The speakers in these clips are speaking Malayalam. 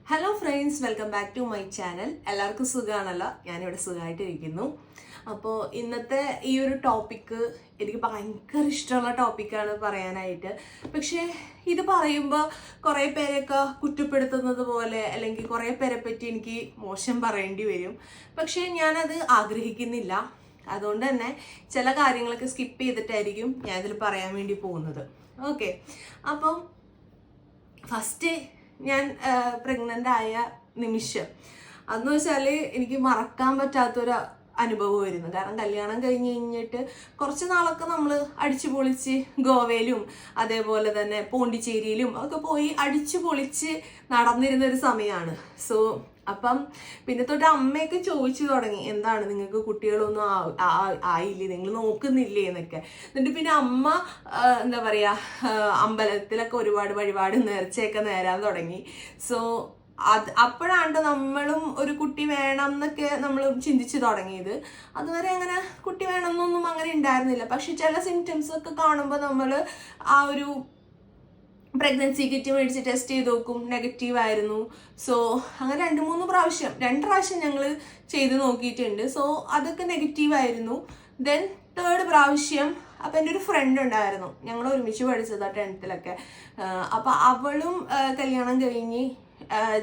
Hello friends, welcome back to my channel. എല്ലാവർക്കും സുഖമാണല്ലോ. ഞാനിവിടെ സുഖമായിട്ടിരിക്കുന്നു. അപ്പോൾ ഇന്നത്തെ ഈ ഒരു ടോപ്പിക്ക് എനിക്ക് ഭയങ്കര ഇഷ്ടമുള്ള ടോപ്പിക്കാണ് പറയാനായിട്ട്. പക്ഷേ ഇത് പറയുമ്പോൾ കുറേ പേരെയൊക്കെ കുറ്റപ്പെടുത്തുന്നത് പോലെ അല്ലെങ്കിൽ കുറേ പേരെ പറ്റി എനിക്ക് മോശം പറയേണ്ടി വരും. പക്ഷേ ഞാനത് ആഗ്രഹിക്കുന്നില്ല. അതുകൊണ്ട് തന്നെ ചില കാര്യങ്ങളൊക്കെ സ്കിപ്പ് ചെയ്തിട്ടായിരിക്കും ഞാനിതിൽ പറയാൻ വേണ്ടി പോകുന്നത്. ഓക്കെ, അപ്പം ഫസ്റ്റ് ഞാൻ പ്രഗ്നൻ്റ് ആയ നിമിഷം അതെന്ന് വെച്ചാൽ എനിക്ക് മറക്കാൻ പറ്റാത്തൊരു അനുഭവമായിരുന്നു. കാരണം കല്യാണം കഴിഞ്ഞിട്ട് കുറച്ച് നാളൊക്കെ നമ്മൾ അടിച്ചു പൊളിച്ച് ഗോവയിലും അതേപോലെ തന്നെ പോണ്ടിച്ചേരിയിലും ഒക്കെ പോയി അടിച്ചു പൊളിച്ച് നടന്നിരുന്നൊരു സമയമാണ്. അപ്പം പിന്നെ തൊട്ട് അമ്മയൊക്കെ ചോദിച്ചു തുടങ്ങി, എന്താണ് നിങ്ങൾക്ക് കുട്ടികളൊന്നും ആയില്ലേ, നിങ്ങൾ നോക്കുന്നില്ലേ എന്നൊക്കെ. എന്നിട്ട് പിന്നെ അമ്മ എന്താ പറയുക, അമ്പലത്തിലൊക്കെ ഒരുപാട് വഴിപാട് നേർച്ചയൊക്കെ നേരാൻ തുടങ്ങി. അപ്പോഴാണ് നമ്മളും ഒരു കുട്ടി വേണം എന്നൊക്കെ നമ്മൾ ചിന്തിച്ചു തുടങ്ങിയത്. അതുവരെ അങ്ങനെ കുട്ടി വേണം എന്നൊന്നും അങ്ങനെ ഉണ്ടായിരുന്നില്ല. പക്ഷെ ചില സിംറ്റംസ് ഒക്കെ കാണുമ്പോൾ നമ്മൾ ആ ഒരു പ്രഗ്നൻസി കിറ്റ് മേടിച്ച് ടെസ്റ്റ് ചെയ്ത് നോക്കും, നെഗറ്റീവ് ആയിരുന്നു. അങ്ങനെ രണ്ട് പ്രാവശ്യം ഞങ്ങൾ ചെയ്ത് നോക്കിയിട്ടുണ്ട്. അതൊക്കെ നെഗറ്റീവ് ആയിരുന്നു. ദെൻ തേർഡ് പ്രാവശ്യം അപ്പം എൻ്റെ ഒരു ഫ്രണ്ട് ഉണ്ടായിരുന്നു, ഞങ്ങൾ ഒരുമിച്ച് പഠിച്ചതാണ് 10th. അപ്പം അവളും കല്യാണം കഴിഞ്ഞ്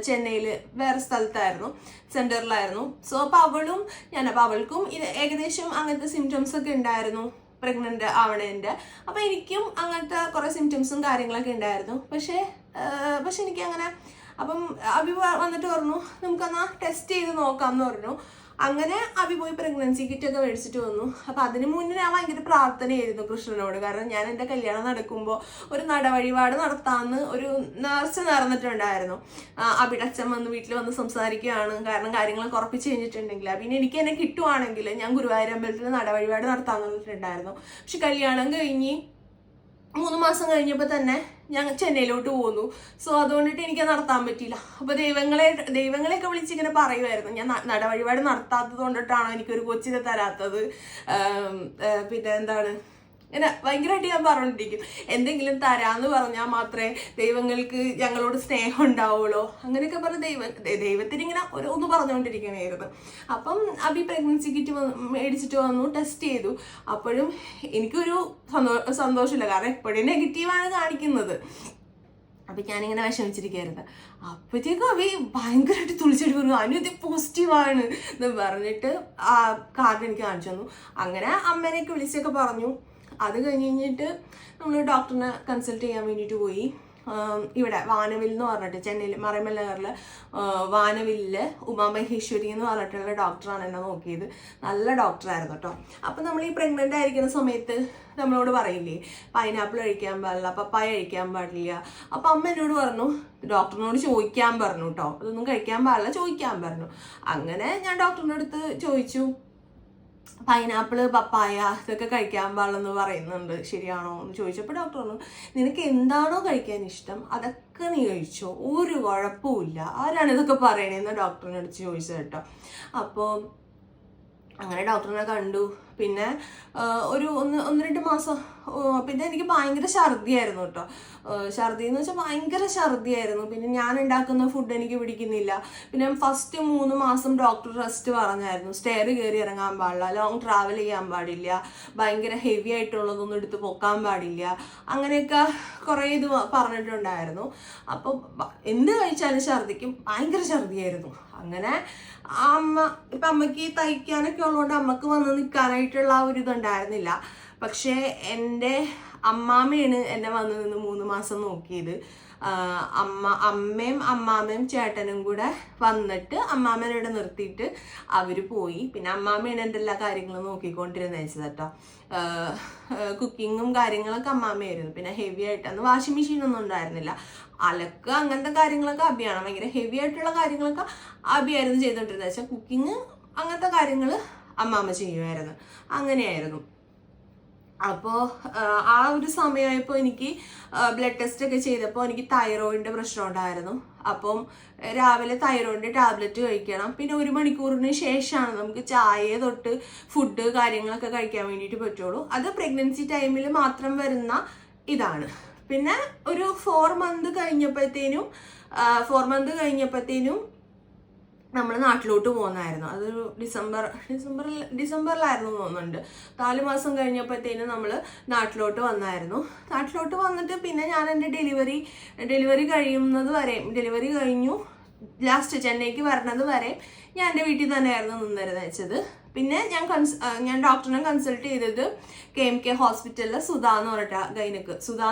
ചെന്നൈയിൽ വേറെ സ്ഥലത്തായിരുന്നു, സെൻറ്ററിലായിരുന്നു. അപ്പം അവൾക്കും ഇത് ഏകദേശം അങ്ങനത്തെ സിംറ്റംസ് ഒക്കെ ഉണ്ടായിരുന്നു പ്രഗ്നൻ്റ് ആവണേൻ്റെ. അപ്പം എനിക്കും അങ്ങനത്തെ കുറേ സിംറ്റംസും കാര്യങ്ങളൊക്കെ ഉണ്ടായിരുന്നു. പക്ഷേ എനിക്കങ്ങനെ അപ്പം അഭി വന്നിട്ട് പറഞ്ഞു നമുക്കെന്നാൽ ടെസ്റ്റ് ചെയ്ത് നോക്കാം എന്ന് പറഞ്ഞു. അങ്ങനെ അഭി പോയി പ്രഗ്നൻസി കിറ്റൊക്കെ മേടിച്ചിട്ട് വന്നു. അപ്പം അതിന് മുന്നേ ഞാൻ ഭയങ്കര പ്രാർത്ഥനയായിരുന്നു കൃഷ്ണനോട്. കാരണം ഞാൻ എൻ്റെ കല്യാണം നടക്കുമ്പോൾ ഒരു നടവഴിപാട് നടത്താമെന്ന് ഒരു നേർച്ച നേർന്നിട്ടുണ്ടായിരുന്നു. അഭിയുടെ അച്ഛൻ വന്ന് വീട്ടിൽ വന്ന് സംസാരിക്കുകയാണ്, കാരണം കാര്യങ്ങളൊക്കെ ഉറപ്പിച്ച് കഴിഞ്ഞിട്ടുണ്ടെങ്കിൽ പിന്നെ എനിക്ക് എന്നെ കിട്ടുവാണെങ്കിൽ ഞാൻ ഗുരുവായൂർ അമ്പലത്തിൽ നടവഴിപാട് നടത്താമെന്ന് പറഞ്ഞിട്ടുണ്ടായിരുന്നു. പക്ഷെ കല്യാണം കഴിഞ്ഞ് 3 മാസം കഴിഞ്ഞപ്പോൾ തന്നെ ഞാൻ ചെന്നൈയിലോട്ട് പോന്നു. അതുകൊണ്ടിട്ട് എനിക്ക് നടത്താൻ പറ്റിയില്ല. അപ്പോൾ ദൈവങ്ങളെയൊക്കെ വിളിച്ചിങ്ങനെ പറയുമായിരുന്നു, ഞാൻ നടവഴിപാട് നടത്താത്തത് കൊണ്ടിട്ടാണോ എനിക്കൊരു കൊച്ചിനെ തരാത്തത്, പിന്നെ എന്താണ് ഇങ്ങനെ ഭയങ്കരമായിട്ട് ഞാൻ പറഞ്ഞിരിക്കും, എന്തെങ്കിലും തരാമെന്ന് പറഞ്ഞാൽ മാത്രമേ ദൈവങ്ങൾക്ക് ഞങ്ങളോട് സ്നേഹം ഉണ്ടാവുള്ളൂ, അങ്ങനെയൊക്കെ പറഞ്ഞ് ദൈവത്തിന് ഇങ്ങനെ ഒന്ന് പറഞ്ഞുകൊണ്ടിരിക്കണമായിരുന്നു. അപ്പം അഭി പ്രഗ്നൻസി കിറ്റ് മേടിച്ചിട്ട് വന്നു, ടെസ്റ്റ് ചെയ്തു. അപ്പോഴും എനിക്കൊരു സന്തോഷമില്ല, കാരണം എപ്പോഴും നെഗറ്റീവാണ് കാണിക്കുന്നത്. അപ്പം ഞാനിങ്ങനെ വിഷമിച്ചിരിക്കുകയായിരുന്നു. അപ്പോഴത്തേക്കും അവ ഭയങ്കരമായിട്ട് തുളിച്ചിട്ട് പറഞ്ഞു, ഇത് പോസിറ്റീവാണ് എന്ന് പറഞ്ഞിട്ട് ആ കാർഡ് എനിക്ക് കാണിച്ചു തന്നു. അങ്ങനെ അമ്മേനെയൊക്കെ വിളിച്ചൊക്കെ പറഞ്ഞു. അത് കഴിഞ്ഞിട്ട് നമ്മൾ ഡോക്ടറിനെ കൺസൾട്ട് ചെയ്യാൻ വേണ്ടിയിട്ട് പോയി. ഇവിടെ വാനവിൽ എന്ന് പറഞ്ഞിട്ട് ചെന്നൈയിൽ മറൈമലറിൽ വാനവില്ലിൽ ഉമാമഹേശ്വരി എന്ന് പറഞ്ഞിട്ടുള്ള ഡോക്ടറാണ് എന്നെ നോക്കിയത്. നല്ല ഡോക്ടറായിരുന്നു കേട്ടോ. അപ്പം നമ്മൾ ഈ പ്രഗ്നൻ്റ് ആയിരിക്കുന്ന സമയത്ത് നമ്മളോട് പറയില്ലേ പൈനാപ്പിൾ കഴിക്കാൻ പാടില്ല, പപ്പായ കഴിക്കാൻ പാടില്ല. അപ്പം അമ്മ എന്നോട് പറഞ്ഞു, ഡോക്ടറിനോട് ചോദിക്കാൻ പറഞ്ഞു കേട്ടോ, അതൊന്നും കഴിക്കാൻ പാടില്ല, ചോദിക്കാൻ പറഞ്ഞു. അങ്ങനെ ഞാൻ ഡോക്ടറിൻ്റെ അടുത്ത് ചോദിച്ചു, പൈനാപ്പിള് പപ്പായ ഇതൊക്കെ കഴിക്കാൻ പാടില്ലെന്ന് പറയുന്നുണ്ട്, ശരിയാണോ എന്ന് ചോദിച്ചപ്പോൾ ഡോക്ടർ പറഞ്ഞു, നിനക്ക് എന്താണോ കഴിക്കാൻ ഇഷ്ടം അതൊക്കെ നീ കഴിച്ചോ, ഒരു കുഴപ്പമില്ല. ആരാണ് ഇതൊക്കെ പറയണേന്ന് ഡോക്ടറിനെ അടുത്ത് ചോദിച്ചത് കേട്ടോ. അപ്പോൾ അങ്ങനെ ഡോക്ടറിനെ കണ്ടു. പിന്നെ ഒരു 1-2 മാസം പിന്നെ എനിക്ക് ഭയങ്കര ഛർദിയായിരുന്നു കേട്ടോ. ഛർദി എന്ന് വെച്ചാൽ ഭയങ്കര ഛർദിയായിരുന്നു. പിന്നെ ഞാൻ ഉണ്ടാക്കുന്ന ഫുഡ് എനിക്ക് പിടിക്കുന്നില്ല. പിന്നെ ഫസ്റ്റ് 3 മാസം ഡോക്ടർ റെസ്റ്റ് പറഞ്ഞായിരുന്നു, സ്റ്റെയർ കയറി ഇറങ്ങാൻ പാടില്ല, ലോങ് ട്രാവൽ ചെയ്യാൻ പാടില്ല, ഭയങ്കര ഹെവി ആയിട്ടുള്ളതൊന്നും എടുത്ത് പൊക്കാൻ പാടില്ല, അങ്ങനെയൊക്കെ കുറേ ഇത് പറഞ്ഞിട്ടുണ്ടായിരുന്നു. അപ്പം എന്ത് കഴിച്ചാലും ഛർദിക്കും, ഭയങ്കര ഛർദിയായിരുന്നു. അങ്ങനെ ഇപ്പം അമ്മയ്ക്ക് തയ്ക്കാനൊക്കെ ഉള്ളതുകൊണ്ട് അമ്മക്ക് വന്ന് നിൽക്കാനായിട്ടുള്ള ആ ഒരു ഇതുണ്ടായിരുന്നില്ല. പക്ഷേ എൻ്റെ അമ്മാമ്മയാണ് എന്നെ വന്ന് നിന്ന് 3 മാസം നോക്കിയത്. അമ്മാമയും ചേട്ടനും കൂടെ വന്നിട്ട് അമ്മാമ്മേനോട് നിർത്തിയിട്ട് അവർ പോയി. പിന്നെ അമ്മാമ്മയാണ് എൻ്റെ എല്ലാ കാര്യങ്ങളും നോക്കിക്കൊണ്ടിരുന്നത് കേട്ടോ. കുക്കിങ്ങും കാര്യങ്ങളൊക്കെ അമ്മാമ്മയായിരുന്നു. പിന്നെ ഹെവി ആയിട്ട് അന്ന് വാഷിംഗ് മെഷീനൊന്നും ഉണ്ടായിരുന്നില്ല. അലക്ക് അങ്ങനത്തെ കാര്യങ്ങളൊക്കെ അബിയാണ്, ഭയങ്കര ഹെവി ആയിട്ടുള്ള കാര്യങ്ങളൊക്കെ അബിയായിരുന്നു ചെയ്തുകൊണ്ടിരുന്നത്. വെച്ചാൽ കുക്കിങ് അങ്ങനത്തെ കാര്യങ്ങൾ അമ്മാമ്മ ചെയ്യുമായിരുന്നു. അങ്ങനെയായിരുന്നു. അപ്പോൾ ആ ഒരു സമയമായപ്പോൾ എനിക്ക് ബ്ലഡ് ടെസ്റ്റ് ഒക്കെ ചെയ്തപ്പോൾ എനിക്ക് തൈറോയിഡിൻ്റെ പ്രശ്നം ഉണ്ടായിരുന്നു. അപ്പം രാവിലെ തൈറോയിഡിൻ്റെ ടാബ്ലറ്റ് കഴിക്കണം. പിന്നെ 1 മണിക്കൂറിന് ശേഷമാണ് നമുക്ക് ചായ തൊട്ട് ഫുഡ് കാര്യങ്ങളൊക്കെ കഴിക്കാൻ വേണ്ടിയിട്ട് പറ്റുള്ളൂ. അത് പ്രഗ്നൻസി ടൈമിൽ മാത്രം വരുന്ന ഇതാണ്. പിന്നെ ഒരു 4 months കഴിഞ്ഞപ്പോഴത്തേനും 4 month കഴിഞ്ഞപ്പോഴത്തേനും നമ്മൾ നാട്ടിലോട്ട് പോകുന്നായിരുന്നു. അതൊരു ഡിസംബറിലായിരുന്നു തോന്നുന്നുണ്ട്. 4 മാസം കഴിഞ്ഞപ്പോഴത്തേനും നമ്മൾ നാട്ടിലോട്ട് വന്നായിരുന്നു. നാട്ടിലോട്ട് വന്നിട്ട് പിന്നെ ഞാൻ എൻ്റെ ഡെലിവറി കഴിയുന്നത് വരെ, ഡെലിവറി കഴിഞ്ഞു ലാസ്റ്റ് ചെന്നൈക്ക് വരണത് വരെ ഞാൻ എൻ്റെ വീട്ടിൽ തന്നെയായിരുന്നു നിന്നിരുന്നത് വെച്ചത്. പിന്നെ ഞാൻ ഡോക്ടറിനെ കൺസൾട്ട് ചെയ്തത് KMK ഹോസ്പിറ്റലിൽ സുധ എന്ന്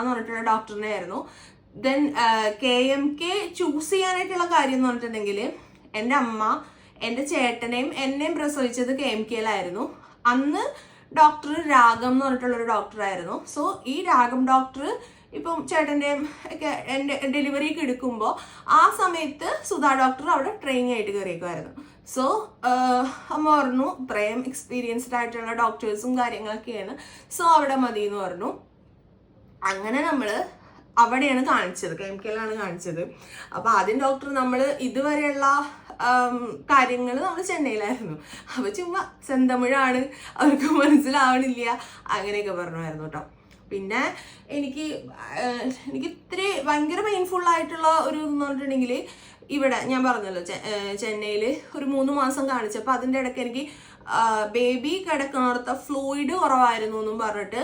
പറഞ്ഞിട്ടുള്ള ഡോക്ടറിനെ ആയിരുന്നു. ദെൻ KMK ചൂസ് ചെയ്യാനായിട്ടുള്ള കാര്യം എന്ന് പറഞ്ഞിട്ടുണ്ടെങ്കിൽ എൻ്റെ അമ്മ എൻ്റെ ചേട്ടനെയും എന്നെയും പ്രസവിച്ചത് KMKയിലായിരുന്നു. അന്ന് ഡോക്ടർ രാഗം എന്ന് പറഞ്ഞിട്ടുള്ളൊരു ഡോക്ടറായിരുന്നു. സോ ഈ രാഗം ഡോക്ടർ ഇപ്പം ചേട്ടൻ്റെയും ഒക്കെ എൻ്റെ ഡെലിവറിക്ക് എടുക്കുമ്പോൾ ആ സമയത്ത് സുധാ ഡോക്ടർ അവിടെ ട്രെയിനിങ് ആയിട്ട് കയറിയേക്കുമായിരുന്നു. സോ അമ്മ പറഞ്ഞു ഇത്രയും എക്സ്പീരിയൻസ്ഡ് ആയിട്ടുള്ള ഡോക്ടേഴ്സും കാര്യങ്ങളൊക്കെയാണ്, സോ അവിടെ മതി എന്ന് പറഞ്ഞു. അങ്ങനെ നമ്മൾ അവിടെയാണ് കാണിച്ചത്, KMKയിലാണ് കാണിച്ചത്. അപ്പോൾ ആദ്യം ഡോക്ടർ നമ്മൾ ഇതുവരെയുള്ള കാര്യങ്ങൾ നമ്മൾ ചെന്നൈയിലായിരുന്നു. അപ്പോൾ ചുമ്മാ സെന്തമിഴാണ്, അവർക്ക് മനസ്സിലാവണില്ല അങ്ങനെയൊക്കെ പറഞ്ഞായിരുന്നു കേട്ടോ. പിന്നെ എനിക്ക് ഇത്തിരി ഭയങ്കര പെയിൻഫുൾ ആയിട്ടുള്ള ഒരു എന്ന് പറഞ്ഞിട്ടുണ്ടെങ്കിൽ ഇവിടെ ഞാൻ പറഞ്ഞല്ലോ ചെന്നൈയിൽ ഒരു 3 മാസം കാണിച്ചപ്പോൾ അതിൻ്റെ ഇടയ്ക്ക് എനിക്ക് ബേബി കിടക്കണോടത്ത ഫ്ലൂയിഡ് കുറവായിരുന്നു എന്നും പറഞ്ഞിട്ട്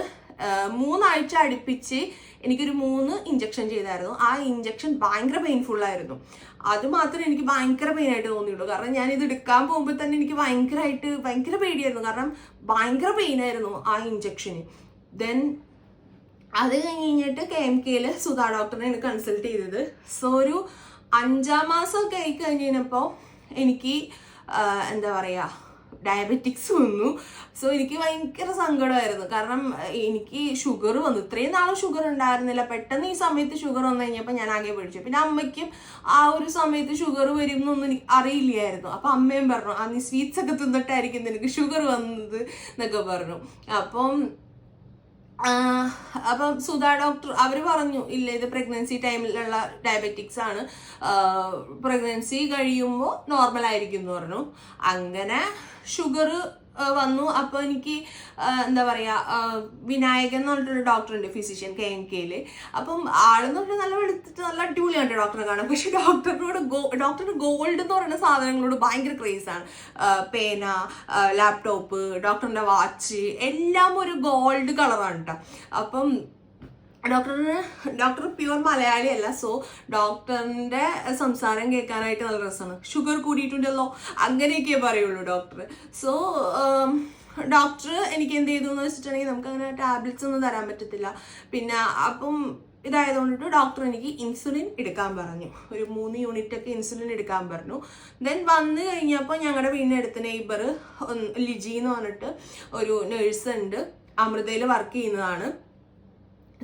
3 ആഴ്ച അടുപ്പിച്ച് എനിക്കൊരു 3 ഇഞ്ചക്ഷൻ ചെയ്തായിരുന്നു. ആ ഇഞ്ചക്ഷൻ ഭയങ്കര പെയിൻഫുൾ ആയിരുന്നു. അത് മാത്രമേ എനിക്ക് ഭയങ്കര പെയിനായിട്ട് തോന്നിയുള്ളൂ. കാരണം ഞാൻ ഇത് എടുക്കാൻ പോകുമ്പോൾ തന്നെ എനിക്ക് ഭയങ്കര പേടിയായിരുന്നു. കാരണം ഭയങ്കര പെയിനായിരുന്നു ആ ഇഞ്ചക്ഷന്. ദെൻ അത് കഴിഞ്ഞിട്ട് KMKയിൽ സുധാ ഡോക്ടറിനെ കൺസൾട്ട് ചെയ്തത്. സോ ഒരു 5-ാം മാസമൊക്കെ ആയി കഴിഞ്ഞപ്പോൾ എനിക്ക് എന്താ പറയുക ഡയബറ്റിക്സ് വന്നു. സോ എനിക്ക് ഭയങ്കര സങ്കടമായിരുന്നു. കാരണം എനിക്ക് ഷുഗർ വന്നു. ഇത്രയും നാളും ഷുഗർ ഉണ്ടായിരുന്നില്ല. പെട്ടെന്ന് ഈ സമയത്ത് ഷുഗർ വന്നു കഴിഞ്ഞപ്പോൾ ഞാൻ ആകെ പേടിച്ചു. പിന്നെ അമ്മയ്ക്കും ആ ഒരു സമയത്ത് ഷുഗർ വരും എന്നൊന്നും എനിക്ക് അറിയില്ലായിരുന്നു. അപ്പം അമ്മയും പറഞ്ഞു നീ സ്വീറ്റ്സ് ഒക്കെ തിന്നിട്ടായിരിക്കും നിനക്ക് ഷുഗർ വന്നത് എന്നൊക്കെ പറഞ്ഞു. അപ്പം സുധാ ഡോക്ടർ അവർ പറഞ്ഞു ഇല്ല ഇത് പ്രഗ്നൻസി ടൈമിലുള്ള ഡയബറ്റിക്സ് ആണ്, പ്രഗ്നൻസി കഴിയുമ്പോൾ നോർമൽ ആയിരിക്കും എന്ന് പറഞ്ഞു. അങ്ങനെ ഷുഗർ വന്നു. അപ്പോൾ എനിക്ക് എന്താ പറയുക വിനായകൻ എന്ന് പറഞ്ഞിട്ടൊരു ഡോക്ടറുണ്ട്, ഫിസിഷ്യൻ KMKയിൽ. അപ്പം ആളെന്ന് പറഞ്ഞാൽ നല്ല വെളുത്തിട്ട് നല്ല അടിപൊളിയാണ് ഡോക്ടറെ കാണാൻ. പക്ഷെ ഡോക്ടറിന് ഗോൾഡ് എന്ന് പറയുന്ന സാധനങ്ങളോട് ഭയങ്കര ക്രേസാണ്. പേന, ലാപ്ടോപ്പ്, ഡോക്ടറിൻ്റെ വാച്ച് എല്ലാം ഒരു ഗോൾഡ് കളറാണ് കേട്ടോ. അപ്പം ഡോക്ടർ പ്യുവർ മലയാളി അല്ല. സോ ഡോക്ടറിന്റെ സംസാരം കേൾക്കാനായിട്ട് നല്ല രസമാണ്. ഷുഗർ കൂടിയിട്ടുണ്ടല്ലോ അങ്ങനെയൊക്കെ പറയുള്ളൂ ഡോക്ടർ. സോ ഡോക്ടർ എനിക്ക് എന്ത് ചെയ്തു എന്ന് വെച്ചിട്ടുണ്ടെങ്കിൽ നമുക്ക് അങ്ങനെ ടാബ്ലറ്റ്സ് ഒന്നും തരാൻ പറ്റത്തില്ല. പിന്നെ അപ്പം ഇതായതുകൊണ്ടിട്ട് ഡോക്ടർ എനിക്ക് ഇൻസുലിൻ എടുക്കാൻ പറഞ്ഞു. ഒരു 3 യൂണിറ്റൊക്കെ ഇൻസുലിൻ എടുക്കാൻ പറഞ്ഞു. ദെൻ വന്നു കഴിഞ്ഞപ്പോൾ ഞങ്ങളുടെ വീടിനടുത്ത് നെയ്ബർ ലിജി എന്ന് പറഞ്ഞിട്ട് ഒരു നേഴ്സ് ഉണ്ട്, അമൃതയിൽ വർക്ക് ചെയ്യുന്നതാണ്.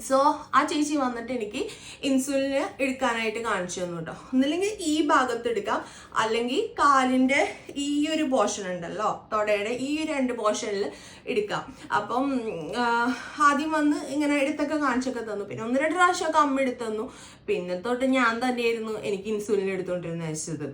സോ ആ ചേച്ചി വന്നിട്ട് എനിക്ക് ഇൻസുലിന് എടുക്കാനായിട്ട് കാണിച്ചു തന്നു കേട്ടോ. ഒന്നില്ലെങ്കിൽ ഈ ഭാഗത്ത് എടുക്കാം, അല്ലെങ്കിൽ കാലിൻ്റെ ഈ ഒരു പോർഷൻ ഉണ്ടല്ലോ, തൊടയുടെ ഈ 2 പോർഷനിൽ എടുക്കാം. അപ്പം ആദ്യം വന്ന് ഇങ്ങനെ എടുത്തൊക്കെ കാണിച്ചൊക്കെ തന്നു. പിന്നെ 1-2 പ്രാവശ്യമൊക്കെ അമ്മ എടുത്തു തന്നു. പിന്നെ തൊട്ട് ഞാൻ തന്നെയായിരുന്നു എനിക്ക് ഇൻസുലിൻ എടുത്തുകൊണ്ടിരുന്നത് വെച്ചത്.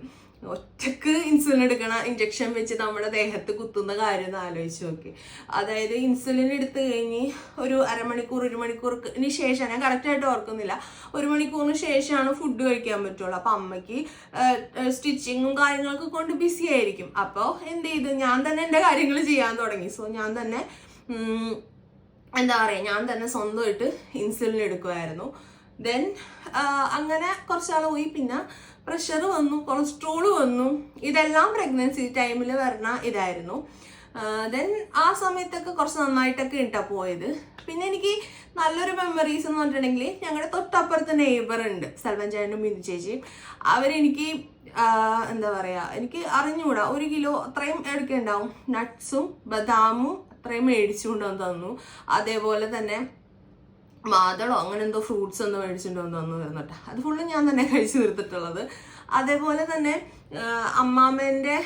ഒറ്റക്ക് ഇൻസുലിൻ എടുക്കണ ഇഞ്ചക്ഷൻ വെച്ച് നമ്മുടെ ദേഹത്ത് കുത്തുന്ന കാര്യം ഒന്ന് ആലോചിച്ച് നോക്കി. അതായത് ഇൻസുലിൻ എടുത്തു കഴിഞ്ഞ് ഒരു 1 മണിക്കൂറിന് ശേഷം, ഞാൻ കറക്റ്റായിട്ട് ഓർക്കുന്നില്ല, 1 മണിക്കൂറിന് ശേഷമാണ് ഫുഡ് കഴിക്കാൻ പറ്റുള്ളൂ. അപ്പം അമ്മയ്ക്ക് സ്റ്റിച്ചിങ്ങും കാര്യങ്ങളൊക്കെ കൊണ്ട് ബിസി ആയിരിക്കും. അപ്പോൾ എന്ത് ചെയ്തു, ഞാൻ തന്നെ എൻ്റെ കാര്യങ്ങൾ ചെയ്യാൻ തുടങ്ങി. സോ ഞാൻ തന്നെ എന്താ പറയുക, ഞാൻ തന്നെ സ്വന്തമായിട്ട് ഇൻസുലിൻ എടുക്കുമായിരുന്നു. ദെൻ അങ്ങനെ കുറച്ചാൾ പോയി. പിന്നെ പ്രഷർ വന്നു, കൊളസ്ട്രോൾ വന്നു. ഇതെല്ലാം പ്രഗ്നൻസി ടൈമിൽ വരണ ഇതായിരുന്നു. ദെൻ ആ സമയത്തൊക്കെ കുറച്ച് നന്നായിട്ടൊക്കെ ഇട്ടാ പോയത്. പിന്നെ എനിക്ക് നല്ലൊരു മെമ്മറീസ് എന്ന് പറഞ്ഞിട്ടുണ്ടെങ്കിൽ ഞങ്ങളുടെ തൊട്ടപ്പുറത്ത് നെയ്ബർ ഉണ്ട്, സൽവൻ ചേട്ടനും ബിന്ദു ചേച്ചിയും. അവരെനിക്ക് എന്താ പറയുക, എനിക്ക് അറിഞ്ഞുകൂടാ 1 കിലോ അത്രയും എടുക്കുന്നുണ്ടാവും നട്ട്സും ബദാമും അത്രയും മേടിച്ചുകൊണ്ട് വന്ന് തന്നു. അതേപോലെ തന്നെ മാതളോ അങ്ങനെ എന്തോ ഫ്രൂട്ട്സ് എന്തോ മേടിച്ചിട്ട് വന്ന് തന്നു തന്നിട്ട് അത് ഫുള്ള് ഞാൻ തന്നെ കഴിച്ചു തീർത്തിട്ടുള്ളത്. അതേപോലെ തന്നെ അമ്മാമ്മേൻ്റെ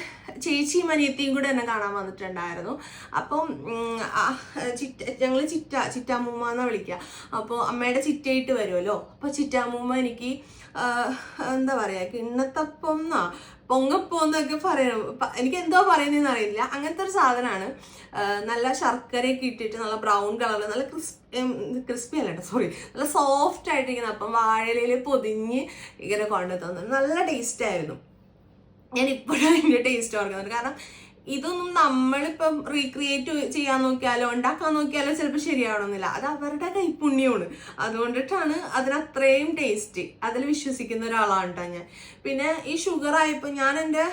ചേച്ചിയും അനിയത്തിയും കൂടെ എന്നെ കാണാൻ വന്നിട്ടുണ്ടായിരുന്നു. അപ്പം ഞങ്ങൾ ചിറ്റാമ്മൂമ്മ എന്നാണ് വിളിക്കുക. അപ്പോൾ അമ്മയുടെ ചിറ്റയിട്ട് വരുമല്ലോ. അപ്പോൾ ചിറ്റാമ്മൂമ്മ എനിക്ക് എന്താ പറയുക, കിണ്ണത്തപ്പം എന്നാ പൊങ്ങപ്പം എന്നൊക്കെ പറയണം, എനിക്ക് എന്തോ പറയുന്നതെന്ന് അറിയില്ല. അങ്ങനത്തെ ഒരു സാധനമാണ്. നല്ല ശർക്കരയൊക്കെ ഇട്ടിട്ട് നല്ല ബ്രൗൺ കളറിൽ നല്ല ക്രിസ്പി അല്ല കേട്ടോ, സോറി, നല്ല സോഫ്റ്റ് ആയിട്ടിരിക്കുന്ന അപ്പം വാഴയിലയിൽ പൊതിഞ്ഞ് ഇങ്ങനെ കൊണ്ടു തന്നു. നല്ല ടേസ്റ്റ് ആയിരുന്നു. ഞാൻ ഇപ്പോഴും അതിൻ്റെ ടേസ്റ്റ് ഓർക്കുന്നുണ്ട്. കാരണം ഇതൊന്നും നമ്മളിപ്പം റീക്രിയേറ്റ് ചെയ്യാൻ നോക്കിയാലോ ഉണ്ടാക്കാൻ നോക്കിയാലോ ചിലപ്പോൾ ശരിയാവണമെന്നില്ല. അത് അവരുടെ കൈപ്പുണ്യമാണ്. അതുകൊണ്ടിട്ടാണ് അതിനത്രയും ടേസ്റ്റ്. അതിൽ വിശ്വസിക്കുന്ന ഒരാളാണ് കേട്ടോ ഞാൻ. പിന്നെ ഈ ഷുഗർ ആയപ്പോൾ ഞാൻ എൻ്റെ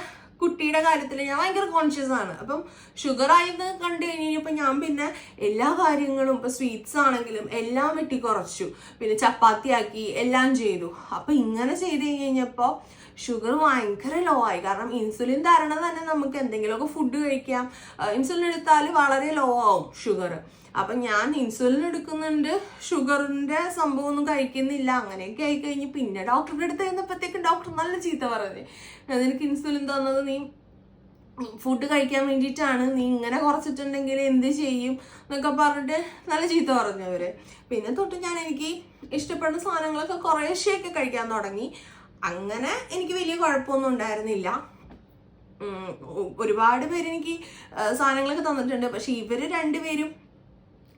കുട്ടിയുടെ കാര്യത്തിൽ ഞാൻ ഭയങ്കര കോൺഷ്യസ് ആണ്. അപ്പം ഷുഗർ ആയത് കണ്ടു കഴിഞ്ഞപ്പോൾ ഞാൻ പിന്നെ എല്ലാ കാര്യങ്ങളും ഇപ്പം സ്വീറ്റ്സ് ആണെങ്കിലും എല്ലാം വെട്ടിക്കുറച്ചു. പിന്നെ ചപ്പാത്തി ആക്കി എല്ലാം ചെയ്തു. അപ്പം ഇങ്ങനെ ചെയ്ത് കഴിഞ്ഞപ്പോൾ ഷുഗർ ഭയങ്കര ലോ ആയി. കാരണം ഇൻസുലിൻ തരണം തന്നെ നമുക്ക് എന്തെങ്കിലുമൊക്കെ ഫുഡ് കഴിക്കാം. ഇൻസുലിൻ എടുത്താൽ വളരെ ലോ ആവും ഷുഗർ. അപ്പം ഞാൻ ഇൻസുലിൻ എടുക്കുന്നുണ്ട്, ഷുഗറിൻ്റെ സംഭവമൊന്നും കഴിക്കുന്നില്ല. അങ്ങനെയൊക്കെ ആയിക്കഴിഞ്ഞ് പിന്നെ ഡോക്ടറുടെ അടുത്ത് കഴിഞ്ഞപ്പോഴത്തേക്കും ഡോക്ടർ നല്ല ചീത്ത പറഞ്ഞു, നിനക്ക് ഇൻസുലിൻ തന്നത് നീ ഫുഡ് കഴിക്കാൻ വേണ്ടിയിട്ടാണ്, നീ ഇങ്ങനെ കുറച്ചിട്ടുണ്ടെങ്കിൽ എന്ത് ചെയ്യും എന്നൊക്കെ പറഞ്ഞിട്ട് നല്ല ചീത്ത പറഞ്ഞു അവർ. പിന്നെ തൊട്ട് ഞാൻ എനിക്ക് ഇഷ്ടപ്പെടുന്ന സാധനങ്ങളൊക്കെ കുറേശ്ശെയൊക്കെ കഴിക്കാൻ തുടങ്ങി. അങ്ങനെ എനിക്ക് വലിയ കുഴപ്പമൊന്നും ഉണ്ടായിരുന്നില്ല. ഒരുപാട് പേര് എനിക്ക് സാധനങ്ങളൊക്കെ തന്നിട്ടുണ്ട്. പക്ഷെ ഇവർ രണ്ടുപേരും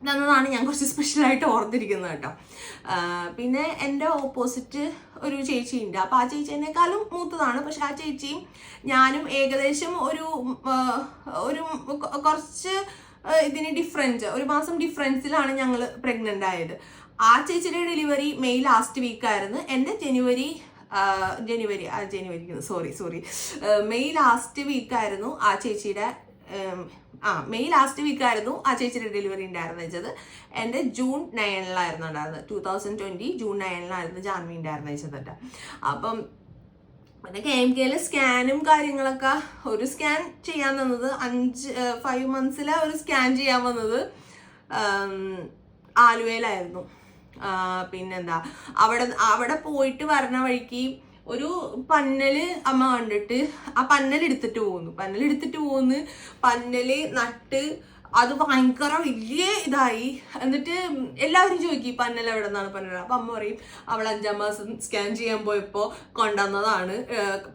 തന്നതാണ് ഞാൻ കുറച്ച് സ്പെഷ്യലായിട്ട് ഓർത്തിരിക്കുന്നത് കേട്ടോ. പിന്നെ എൻ്റെ ഓപ്പോസിറ്റ് ഒരു ചേച്ചിയുണ്ട്. അപ്പോൾ ആ ചേച്ചീനേക്കാളും മൂത്തതാണ്. പക്ഷെ ആ ചേച്ചിയും ഞാനും ഏകദേശം ഒരു കുറച്ച് ഇതിന് ഡിഫറൻസ്, ഒരു മാസം ഡിഫറൻസിലാണ് ഞങ്ങൾ പ്രഗ്നൻ്റ് ആയത്. ആ ചേച്ചിയുടെ ഡെലിവറി മെയ് ലാസ്റ്റ് വീക്കായിരുന്നു. എൻ്റെ മെയ് ലാസ്റ്റ് വീക്കായിരുന്നു ആ ചേച്ചിയുടെ മെയ് ലാസ്റ്റ് വീക്കായിരുന്നു ആ ചേച്ചിയുടെ ഡെലിവറി ഉണ്ടായിരുന്നത്. എൻ്റെ ജൂൺ 9 ഉണ്ടായിരുന്നത്. 2020 ജൂൺ 9 ജാൻവി ഉണ്ടായിരുന്നത് കേട്ടോ. അപ്പം പിന്നെ KMKയിൽ സ്കാനും കാര്യങ്ങളൊക്കെ, ഒരു സ്കാൻ ചെയ്യാൻ തന്നത് 5 months ഒരു സ്കാൻ ചെയ്യാൻ വന്നത് ആലുവയിലായിരുന്നു. പിന്നെന്താ, അവിടെ പോയിട്ട് വരണ വഴിക്ക് ഒരു പന്നല് അമ്മ കണ്ടിട്ട് ആ പന്നലെടുത്തിട്ട് പോകുന്നു. പന്നല് നട്ട് അത് ഭയങ്കര വലിയ ഇതായി. എന്നിട്ട് എല്ലാവരും ചോദിക്കും പന്നൽ എവിടെ നിന്നാണ് പന്നൽ. അപ്പം അമ്മ പറയും അവൾ 5ാം മാസം സ്കാൻ ചെയ്യാൻ പോയപ്പോൾ കൊണ്ടുവന്നതാണ്,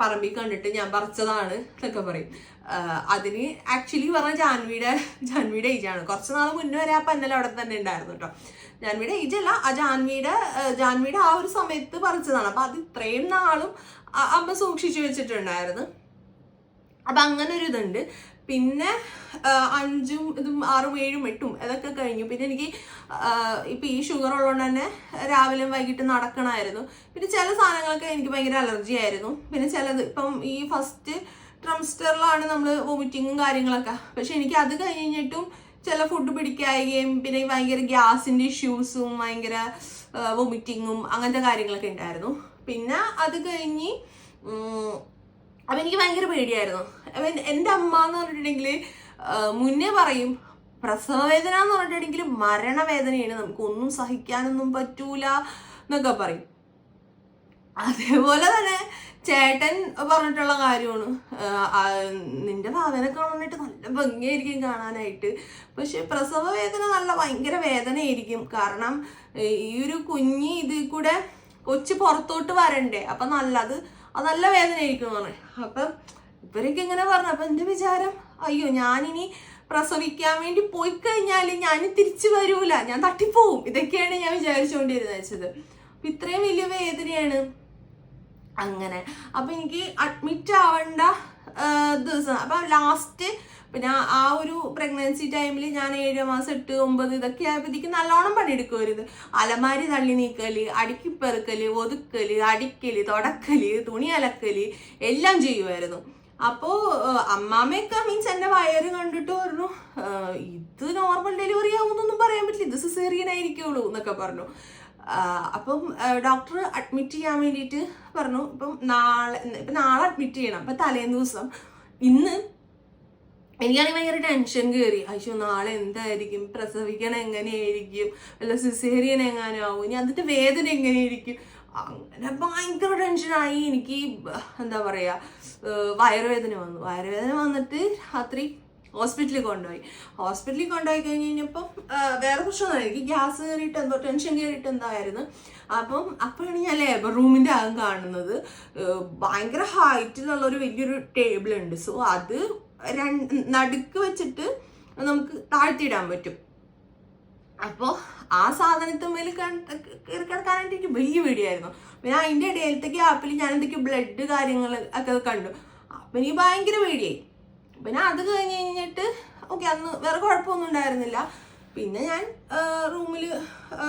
പറമ്പിൽ കണ്ടിട്ട് ഞാൻ പറിച്ചതാണ് എന്നൊക്കെ പറയും. അതിന് ആക്ച്വലി പറഞ്ഞാൽ ജാൻവിയുടെ ഏജാണ്. കുറച്ച് നാൾ മുന്നേ വരെ ആ പന്നൽ അവിടെ തന്നെ ഉണ്ടായിരുന്നു കേട്ടോ. ജാൻവിയുടെ ഏജ് അല്ല, ആ ജാൻവിയുടെ ആ ഒരു സമയത്ത് പറിച്ചതാണ്. അപ്പം അത് ഇത്രയും നാളും അമ്മ സൂക്ഷിച്ചു വെച്ചിട്ടുണ്ടായിരുന്നു. അപ്പം അങ്ങനെ ഒരു ഇതുണ്ട്. പിന്നെ 5ഉം 6ഉം 7ഉം 8ഉം ഇതൊക്കെ കഴിഞ്ഞു. പിന്നെ എനിക്ക് ഇപ്പം ഈ ഷുഗർ ഉള്ളതുകൊണ്ട് തന്നെ രാവിലെയും വൈകിട്ട് നടക്കണമായിരുന്നു. പിന്നെ ചില സാധനങ്ങളൊക്കെ എനിക്ക് ഭയങ്കര അലർജി ആയിരുന്നു. പിന്നെ ചിലത് ഇപ്പം ഈ ഫസ്റ്റ് ട്രംസ്റ്ററിലാണ് നമ്മൾ വോമിറ്റിങ്ങും കാര്യങ്ങളൊക്കെ. പക്ഷെ എനിക്ക് അത് കഴിഞ്ഞിട്ടും ചില ഫുഡ് പിടിക്കാവുകയും പിന്നെ ഭയങ്കര ഗ്യാസിൻ്റെ ഇഷ്യൂസും ഭയങ്കര വോമിറ്റിങ്ങും അങ്ങനത്തെ കാര്യങ്ങളൊക്കെ ഉണ്ടായിരുന്നു. പിന്നെ അത് കഴിഞ്ഞ് അപ്പം എനിക്ക് ഭയങ്കര പേടിയായിരുന്നു. എൻ്റെ അമ്മ എന്ന് പറഞ്ഞിട്ടുണ്ടെങ്കിൽ മുന്നേ പറയും പ്രസവവേദന എന്ന് പറഞ്ഞിട്ടുണ്ടെങ്കിൽ മരണവേദനയാണ്, നമുക്കൊന്നും സഹിക്കാനൊന്നും പറ്റൂല എന്നൊക്കെ പറയും. അതേപോലെ തന്നെ ചേട്ടൻ പറഞ്ഞിട്ടുള്ള കാര്യമാണ്, നിന്റെ ഭാവനെ കാണാനായിട്ട് നല്ല ഭംഗിയായിരിക്കും കാണാനായിട്ട്, പക്ഷെ പ്രസവ വേദന നല്ല ഭയങ്കര വേദനയായിരിക്കും. കാരണം ഈ ഒരു കുഞ്ഞി ഇതിൽ കൂടെ കൊച്ചു പുറത്തോട്ട് വരണ്ടേ, അപ്പം നല്ല വേദനയായിരിക്കും എന്ന് പറഞ്ഞു. അപ്പം ഇവരൊക്കെ ഇങ്ങനെ പറഞ്ഞു. അപ്പം എൻ്റെ വിചാരം, അയ്യോ ഞാനിനി പ്രസവിക്കാൻ വേണ്ടി പോയി കഴിഞ്ഞാൽ ഞാൻ തിരിച്ചു വരൂല, ഞാൻ തട്ടിപ്പോവും. ഇതൊക്കെയാണ് ഞാൻ വിചാരിച്ചുകൊണ്ടിരുന്നത്. അപ്പം ഇത്രയും വലിയ വേദനയാണ്. അങ്ങനെ അപ്പം എനിക്ക് അഡ്മിറ്റ് ആവേണ്ട ദിവസം, അപ്പം ലാസ്റ്റ് പിന്നെ ആ ഒരു പ്രഗ്നൻസി ടൈമിൽ ഞാൻ 7 മാസം 8, 9 ഇതൊക്കെ ആയപ്പോഴത്തേക്ക് നല്ലോണം പണിയെടുക്കുമായിരുന്നു. അലമാരി തള്ളി നീക്കല്, അടുക്കിപ്പെറുക്കല്, ഒതുക്കല്, അടിക്കല്, തുടക്കല്, തുണി അലക്കല് എല്ലാം ചെയ്യുമായിരുന്നു. അപ്പോൾ അമ്മാമ്മയൊക്കെ മീൻസ് എൻ്റെ വയറ് കണ്ടിട്ട് പറഞ്ഞു, ഇത് നോർമൽ ഡെലിവറി ആവുമെന്നൊന്നും പറയാൻ പറ്റില്ല, ഇത് സിസേറിയൻ ആയിരിക്കുള്ളൂ എന്നൊക്കെ പറഞ്ഞു. അപ്പം ഡോക്ടർ അഡ്മിറ്റ് ചെയ്യാൻ വേണ്ടിയിട്ട് പറഞ്ഞു. ഇപ്പം നാളെ അഡ്മിറ്റ് ചെയ്യണം. അപ്പം തലേന്ന് ദിവസം ഇന്ന് എനിക്കാണെങ്കിൽ ഭയങ്കര ടെൻഷൻ കയറി. അയ്യോ നാളെ എന്തായിരിക്കും, പ്രസവിക്കണം എങ്ങനെയായിരിക്കും, വല്ല സിസേറിയൻ എങ്ങനെയാവും, ഇനി അതിൻ്റെ വേദന എങ്ങനെയായിരിക്കും, അങ്ങനെ ഭയങ്കര ടെൻഷനായി. എനിക്ക് എന്താ പറയുക, വയറുവേദന വന്നിട്ട് രാത്രി ഹോസ്പിറ്റലിൽ കൊണ്ടുപോയി കഴിഞ്ഞപ്പോൾ വേറെ പ്രശ്നമൊന്നും, എനിക്ക് ഗ്യാസ് കയറിയിട്ട് എന്തോ ടെൻഷൻ കയറിയിട്ട് എന്തായിരുന്നു. അപ്പോഴാണ് ഞാൻ ലേബർ റൂമിൻ്റെ അകം കാണുന്നത്. ഭയങ്കര ഹൈറ്റിലുള്ള ഒരു വലിയൊരു ടേബിൾ ഉണ്ട്. സോ അത് നടുക്ക് വെച്ചിട്ട് നമുക്ക് താഴ്ത്തിയിടാൻ പറ്റും. അപ്പോൾ ആ സാധനത്തുമ്മേൽ കയറി കിടക്കാനായിട്ട് എനിക്ക് വലിയ പേടിയായിരുന്നു. പിന്നെ അതിൻ്റെ ഇടയിലത്തെ ഗ്യാപ്പിൽ ഞാൻ എന്തൊക്കെയോ ബ്ലഡ് കാര്യങ്ങൾ ഒക്കെ കണ്ടു. അപ്പം എനിക്ക് ഭയങ്കര പേടിയായി. പിന്നെ അത് കഴിഞ്ഞിട്ട് ഓക്കെ, അന്ന് വേറെ കുഴപ്പമൊന്നും ഉണ്ടായിരുന്നില്ല. പിന്നെ ഞാൻ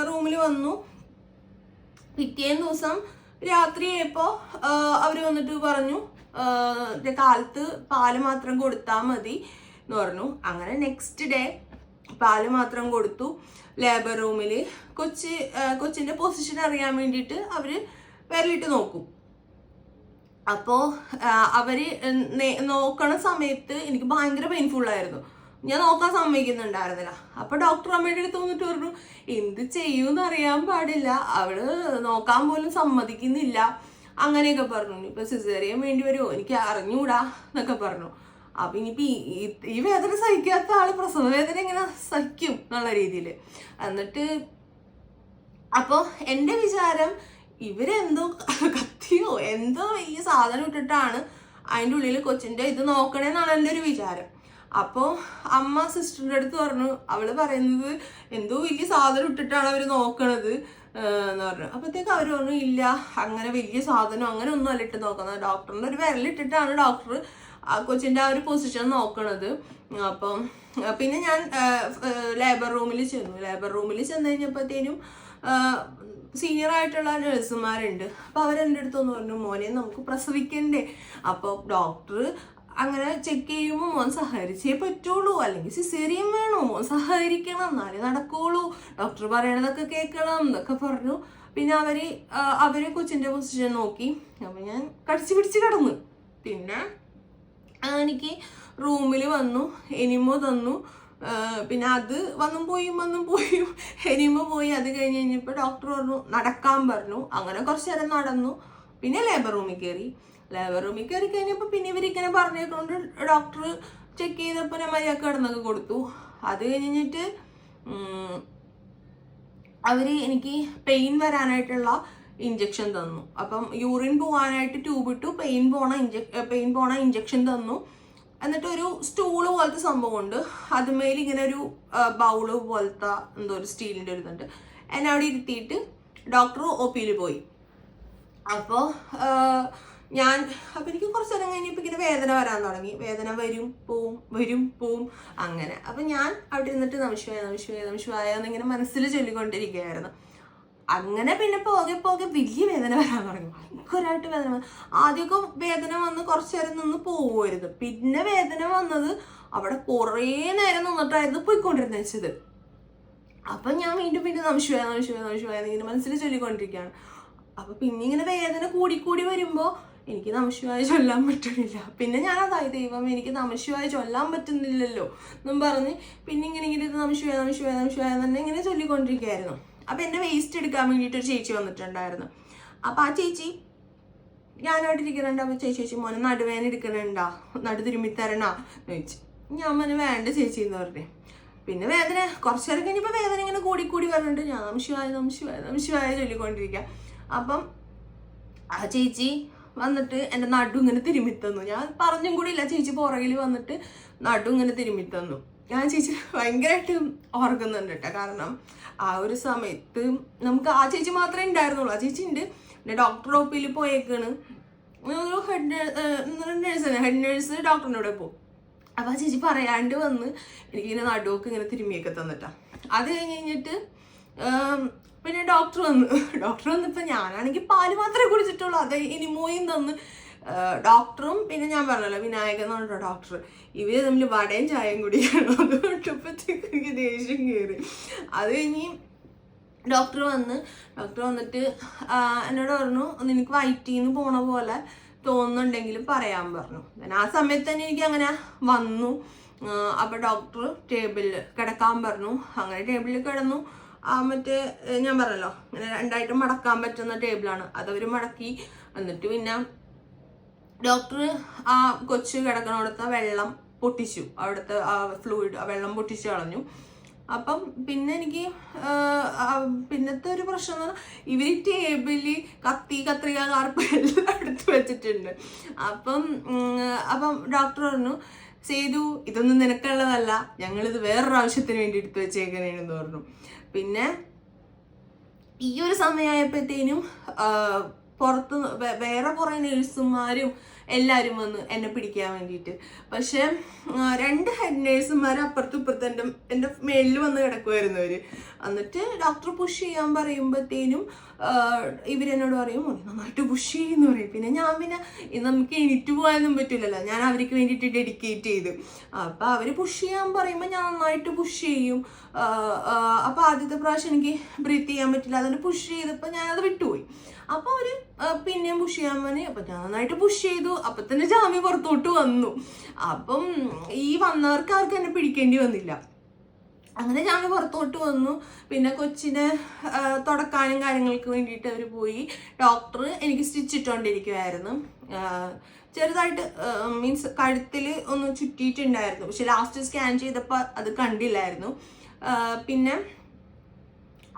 റൂമിൽ വന്നു. പിറ്റേന്ന് ദിവസം രാത്രി ആയപ്പോൾ അവർ വന്നിട്ട് പറഞ്ഞു കാലത്ത് പാല് മാത്രം കൊടുത്താൽ മതി എന്ന് പറഞ്ഞു. അങ്ങനെ നെക്സ്റ്റ് ഡേ പാല് മാത്രം കൊടുത്തു. ലേബർ റൂമിൽ കൊച്ചിൻ്റെ പൊസിഷൻ അറിയാൻ വേണ്ടിയിട്ട് അവർ വിരലിട്ട് നോക്കും. അപ്പോൾ അവർ നോക്കണ സമയത്ത് എനിക്ക് ഭയങ്കര പെയിൻഫുള്ളായിരുന്നു. ഞാൻ നോക്കാൻ സമ്മതിക്കുന്നുണ്ടായിരുന്നില്ല. അപ്പോൾ ഡോക്ടർ അമ്മയുടെ അടുത്ത് വന്നിട്ട് പറഞ്ഞു എന്ത് ചെയ്യൂന്ന് അറിയാൻ പാടില്ല, അവള് നോക്കാൻ പോലും സമ്മതിക്കുന്നില്ല, അങ്ങനെയൊക്കെ പറഞ്ഞു. ഇപ്പൊ സിസേറിയൻ വേണ്ടി വരുമോ എനിക്ക് അറിഞ്ഞൂടാ എന്നൊക്കെ പറഞ്ഞു. അപ്പൊ ഇനിയിപ്പോ ഈ വേദന സഹിക്കാത്ത ആള് പ്രസവ വേദന എങ്ങനെ സഹിക്കും എന്നുള്ള രീതിയിൽ. എന്നിട്ട് അപ്പോൾ എൻ്റെ വിചാരം ഇവരെന്തോ കത്തിയോ എന്തോ വലിയ സാധനം ഇട്ടിട്ടാണ് അതിൻ്റെ ഉള്ളിൽ കൊച്ചിൻ്റെ ഇത് നോക്കണേന്നാണ് എൻ്റെ ഒരു വിചാരം. അപ്പോൾ അമ്മ സിസ്റ്ററിൻ്റെ അടുത്ത് പറഞ്ഞു, അവള് പറയുന്നത് എന്തോ വലിയ സാധനം ഇട്ടിട്ടാണ് അവർ നോക്കണത് എന്ന് പറഞ്ഞു. അപ്പോഴത്തേക്ക് അവർ പറഞ്ഞു ഇല്ല, അങ്ങനെ വലിയ സാധനം അങ്ങനെ ഒന്നും അല്ല ഇട്ട് നോക്കുന്നത്, ഡോക്ടറിൻ്റെ ഒരു വിരലിട്ടിട്ടാണ് ഡോക്ടർ കൊച്ചിൻ്റെ ആ ഒരു പൊസിഷൻ നോക്കണത്. അപ്പം പിന്നെ ഞാൻ ലേബർ റൂമിൽ ചെന്ന് കഴിഞ്ഞപ്പോഴത്തേനും സീനിയർ ആയിട്ടുള്ള നഴ്സുമാരുണ്ട്. അപ്പോൾ അവരെൻ്റെ അടുത്തൊന്ന് പറഞ്ഞു മോനെ നമുക്ക് പ്രസവിക്കണ്ടേ. അപ്പോൾ ഡോക്ടർ അങ്ങനെ ചെക്ക് ചെയ്യുമ്പോൾ മോൻ സഹകരിച്ചേ പറ്റുള്ളൂ, അല്ലെങ്കിൽ സിസേറിയൻ വേണോ, മോൻ സഹകരിക്കണം എന്നാലേ നടക്കുള്ളൂ, ഡോക്ടർ പറയണതൊക്കെ കേൾക്കണം എന്നൊക്കെ പറഞ്ഞു. പിന്നെ അവര് കൊച്ചിൻ്റെ പൊസിഷൻ നോക്കി. അപ്പം ഞാൻ കടിച്ചു പിടിച്ച് കിടന്നു. പിന്നെ എനിക്ക് റൂമിൽ വന്നു, എനിമോ തന്നു. പിന്നെ അത് വന്നും പോയും എനിമോ പോയി. അത് കഴിഞ്ഞപ്പോൾ ഡോക്ടർ പറഞ്ഞു നടക്കാൻ പറഞ്ഞു. അങ്ങനെ കുറച്ച് നേരം നടന്നു. പിന്നെ ലേബർ റൂമിൽ കയറി കഴിഞ്ഞപ്പോൾ പിന്നെ ഇവരിങ്ങനെ പറഞ്ഞേക്കൊണ്ട് ഡോക്ടർ ചെക്ക് ചെയ്തപ്പോൾ ഞാൻ മര്യാദ കിടന്നൊക്കെ കൊടുത്തു. അത് കഴിഞ്ഞിട്ട് അവർ എനിക്ക് പെയിൻ വരാനായിട്ടുള്ള ഇഞ്ചക്ഷൻ തന്നു. അപ്പം യൂറിൻ പോകാനായിട്ട് ട്യൂബ് ഇട്ടു, പെയിൻ പോണ ഇഞ്ചക്ഷൻ തന്നു. എന്നിട്ട് ഒരു സ്റ്റൂള് പോലത്തെ സംഭവമുണ്ട്, അതുമേൽ ഇങ്ങനെ ഒരു ബൗള് പോലത്തെ എന്തോ ഒരു സ്റ്റീലിൻ്റെ ഒരു ഇതുണ്ട്. എന്നെ അവിടെ ഇരുത്തിയിട്ട് ഡോക്ടർ OP പോയി. അപ്പോൾ എനിക്ക് കുറച്ച് നേരം കഴിഞ്ഞപ്പോൾ ഇങ്ങനെ വേദന വരാൻ തുടങ്ങി. വേദന വരും പോവും അങ്ങനെ. അപ്പം ഞാൻ അവിടെ ഇരുന്നിട്ട് നമശിവായ എന്നിങ്ങനെ മനസ്സിൽ ചൊല്ലിക്കൊണ്ടിരിക്കുകയായിരുന്നു. അങ്ങനെ പിന്നെ പോകെ വലിയ വേദന വരാൻ തുടങ്ങി. ഭയങ്കരമായിട്ട് വേദന വന്നു. ആദ്യമൊക്കെ വേദന വന്ന് കുറച്ച് നേരം നിന്ന് പോവുമായിരുന്നു. പിന്നെ വേദന വന്നത് അവിടെ കുറേ നേരം നിന്നിട്ടായിരുന്നു പോയിക്കൊണ്ടിരുന്നത് വെച്ചത്. അപ്പം ഞാൻ വീണ്ടും നമശിവായ ഇങ്ങനെ മനസ്സിൽ ചൊല്ലിക്കൊണ്ടിരിക്കുകയാണ്. അപ്പം പിന്നെ ഇങ്ങനെ വേദന കൂടി വരുമ്പോൾ എനിക്ക് നമശിവായ ചൊല്ലാൻ പറ്റുന്നില്ല. പിന്നെ ഞാൻ അതായി ദൈവം എനിക്ക് നമശിവായ ചൊല്ലാൻ പറ്റുന്നില്ലല്ലോ എന്നും പറഞ്ഞ് പിന്നെ ഇങ്ങനെ നമശിവായ തന്നെ ഇങ്ങനെ ചൊല്ലിക്കൊണ്ടിരിക്കുകയായിരുന്നു. അപ്പം എൻ്റെ വേസ്റ്റ് എടുക്കാൻ വേണ്ടിയിട്ട് ഒരു ചേച്ചി വന്നിട്ടുണ്ടായിരുന്നു. അപ്പം ആ ചേച്ചി ഞാനവിടെ ഇരിക്കുന്നുണ്ട്. അപ്പോൾ ചേച്ചി മോനെ നടുവേന എടുക്കണുണ്ടാ, നടു തിരുമ്മിത്തരണാ എന്ന് ചോദിച്ചു. ഞാൻ മോനെ വേണ്ട ചേച്ചി എന്ന് പറഞ്ഞു. പിന്നെ വേദന കുറച്ച് നേരം കഴിഞ്ഞപ്പോൾ വേദന ഇങ്ങനെ കൂടി പറഞ്ഞിട്ട് ഞാൻ നമശിവായ ചൊല്ലിക്കൊണ്ടിരിക്കുക. അപ്പം ആ ചേച്ചി വന്നിട്ട് എൻ്റെ നടു ഇങ്ങനെ തിരുമ്മിത്തന്നു. ഞാൻ പറഞ്ഞും കൂടി ഇല്ല, ചേച്ചി പുറകിൽ വന്നിട്ട് നടു ഇങ്ങനെ തിരുമ്മിത്തന്നു. ഞാൻ ചേച്ചി ഭയങ്കരമായിട്ട് ഓർക്കുന്നുണ്ട് കേട്ടോ. കാരണം ആ ഒരു സമയത്ത് നമുക്ക് ആ ചേച്ചി മാത്രമേ ഉണ്ടായിരുന്നുള്ളൂ. ആ ചേച്ചി ഉണ്ട്. പിന്നെ ഡോക്ടർ OP പോയേക്കാണ്. ഒരു ഹെഡ് നേഴ്സ് ഡോക്ടറിൻ്റെ കൂടെ പോകും. അപ്പോൾ ആ ചേച്ചി പറയാണ്ട് വന്ന് എനിക്കിങ്ങനെ നടുവൊക്കെ ഇങ്ങനെ തിരുമ്മിയൊക്കെ തന്നിട്ടാ. അത് കഴിഞ്ഞിട്ട് പിന്നെ ഡോക്ടർ വന്നപ്പോൾ ഞാനാണെങ്കിൽ പാല് മാത്രമേ കുടിച്ചിട്ടുള്ളൂ. അത് എനിമോയും തന്ന് ഡോക്ടറും പിന്നെ ഞാൻ പറഞ്ഞല്ലോ വിനായകൻ എന്ന് പറഞ്ഞ ഡോക്ടർ, ഇവര് തമ്മിൽ വടയും ചായയും കുടിക്കണം. അത് തൊട്ടപ്പോഴത്തേക്ക് എനിക്ക് ദേഷ്യം കയറി. അത് കഴിഞ്ഞ് ഡോക്ടർ വന്നിട്ട് എന്നോട് പറഞ്ഞു നിനക്ക് വയറ്റിന്ന് പോണ പോലെ തോന്നുന്നുണ്ടെങ്കിൽ പറയാൻ പറഞ്ഞു. ആ സമയത്ത് തന്നെ എനിക്ക് അങ്ങനെ വന്നു. അപ്പോൾ ഡോക്ടർ ടേബിളിൽ കിടക്കാൻ പറഞ്ഞു. അങ്ങനെ ടേബിളിൽ കിടന്നു. മറ്റേ ഞാൻ പറഞ്ഞല്ലോ ഇങ്ങനെ രണ്ടായിട്ട് മടക്കാൻ പറ്റുന്ന ടേബിളാണ്, അതവർ മടക്കി. എന്നിട്ട് പിന്നെ ഡോക്ടർ ആ കൊച്ചു കിടക്കണോടത്തെ വെള്ളം പൊട്ടിച്ചു, അവിടുത്തെ ആ ഫ്ലൂയിഡ് വെള്ളം പൊട്ടിച്ചു കളഞ്ഞു. അപ്പം പിന്നെ എനിക്ക് പിന്നത്തെ ഒരു പ്രശ്നം എന്ന് പറഞ്ഞാൽ ഇവർ ടേബിളിൽ കത്രിക കാർപ്പ് എല്ലാം എടുത്ത് വെച്ചിട്ടുണ്ട്. അപ്പം ഡോക്ടർ പറഞ്ഞു, സേതു ഇതൊന്നും നിനക്കുള്ളതല്ല, ഞങ്ങളിത് വേറൊരു ആവശ്യത്തിന് വേണ്ടി എടുത്തു വെച്ചേക്കണേന്ന് പറഞ്ഞു. പിന്നെ ഈ ഒരു സമയമായപ്പോഴത്തേനും പുറത്ത് വേറെ കുറേ നേഴ്സുമാരും എല്ലാവരും വന്ന് എന്നെ പിടിക്കാൻ വേണ്ടിയിട്ട്. പക്ഷെ 2 ഹെഡ് നേഴ്സുമാർ അപ്പുറത്തും ഇപ്പുറത്തും എൻ്റെ മേളിൽ വന്ന് കിടക്കുമായിരുന്നു അവർ. എന്നിട്ട് ഡോക്ടർ പുഷ് ചെയ്യാൻ പറയുമ്പോഴത്തേനും ഇവരെന്നോട് പറയും നന്നായിട്ട് പുഷ് ചെയ്യുമെന്ന് പറയും. പിന്നെ ഞാൻ നമുക്ക് എണീറ്റ് പോകാനൊന്നും പറ്റില്ലല്ലോ, ഞാൻ അവർക്ക് വേണ്ടിയിട്ട് ഡെഡിക്കേറ്റ് ചെയ്തു. അപ്പം അവർ പുഷ് ചെയ്യാൻ പറയുമ്പോൾ ഞാൻ നന്നായിട്ട് പുഷ് ചെയ്യും. അപ്പം ആദ്യത്തെ പ്രാവശ്യം എനിക്ക് ബ്രീത്ത് ചെയ്യാൻ പറ്റില്ല, അതുകൊണ്ട് പുഷ് ചെയ്തപ്പോൾ ഞാനത് വിട്ടുപോയി. അപ്പോൾ അവർ പിന്നെയും പുഷ് ചെയ്യാൻ പറഞ്ഞ്, അപ്പം ഞാൻ നന്നായിട്ട് പുഷ് ചെയ്തു. അപ്പം തന്നെ ജാമ്യം പുറത്തോട്ട് വന്നു. അപ്പം ഈ വന്നവർക്ക് ആർക്കും എന്നെ പിടിക്കേണ്ടി വന്നില്ല. അങ്ങനെ ജാമ്യം പുറത്തോട്ട് വന്നു. പിന്നെ കൊച്ചിനെ തുടക്കാനും കാര്യങ്ങൾക്ക് വേണ്ടിയിട്ട് അവർ പോയി. ഡോക്ടർ എനിക്ക് സ്റ്റിച്ച് ഇട്ടുകൊണ്ടിരിക്കുമായിരുന്നു. ചെറുതായിട്ട് മീൻസ് കഴുത്തിൽ ഒന്ന് ചുറ്റിയിട്ടുണ്ടായിരുന്നു, പക്ഷെ ലാസ്റ്റ് സ്കാൻ ചെയ്തപ്പോൾ അത് കണ്ടില്ലായിരുന്നു. പിന്നെ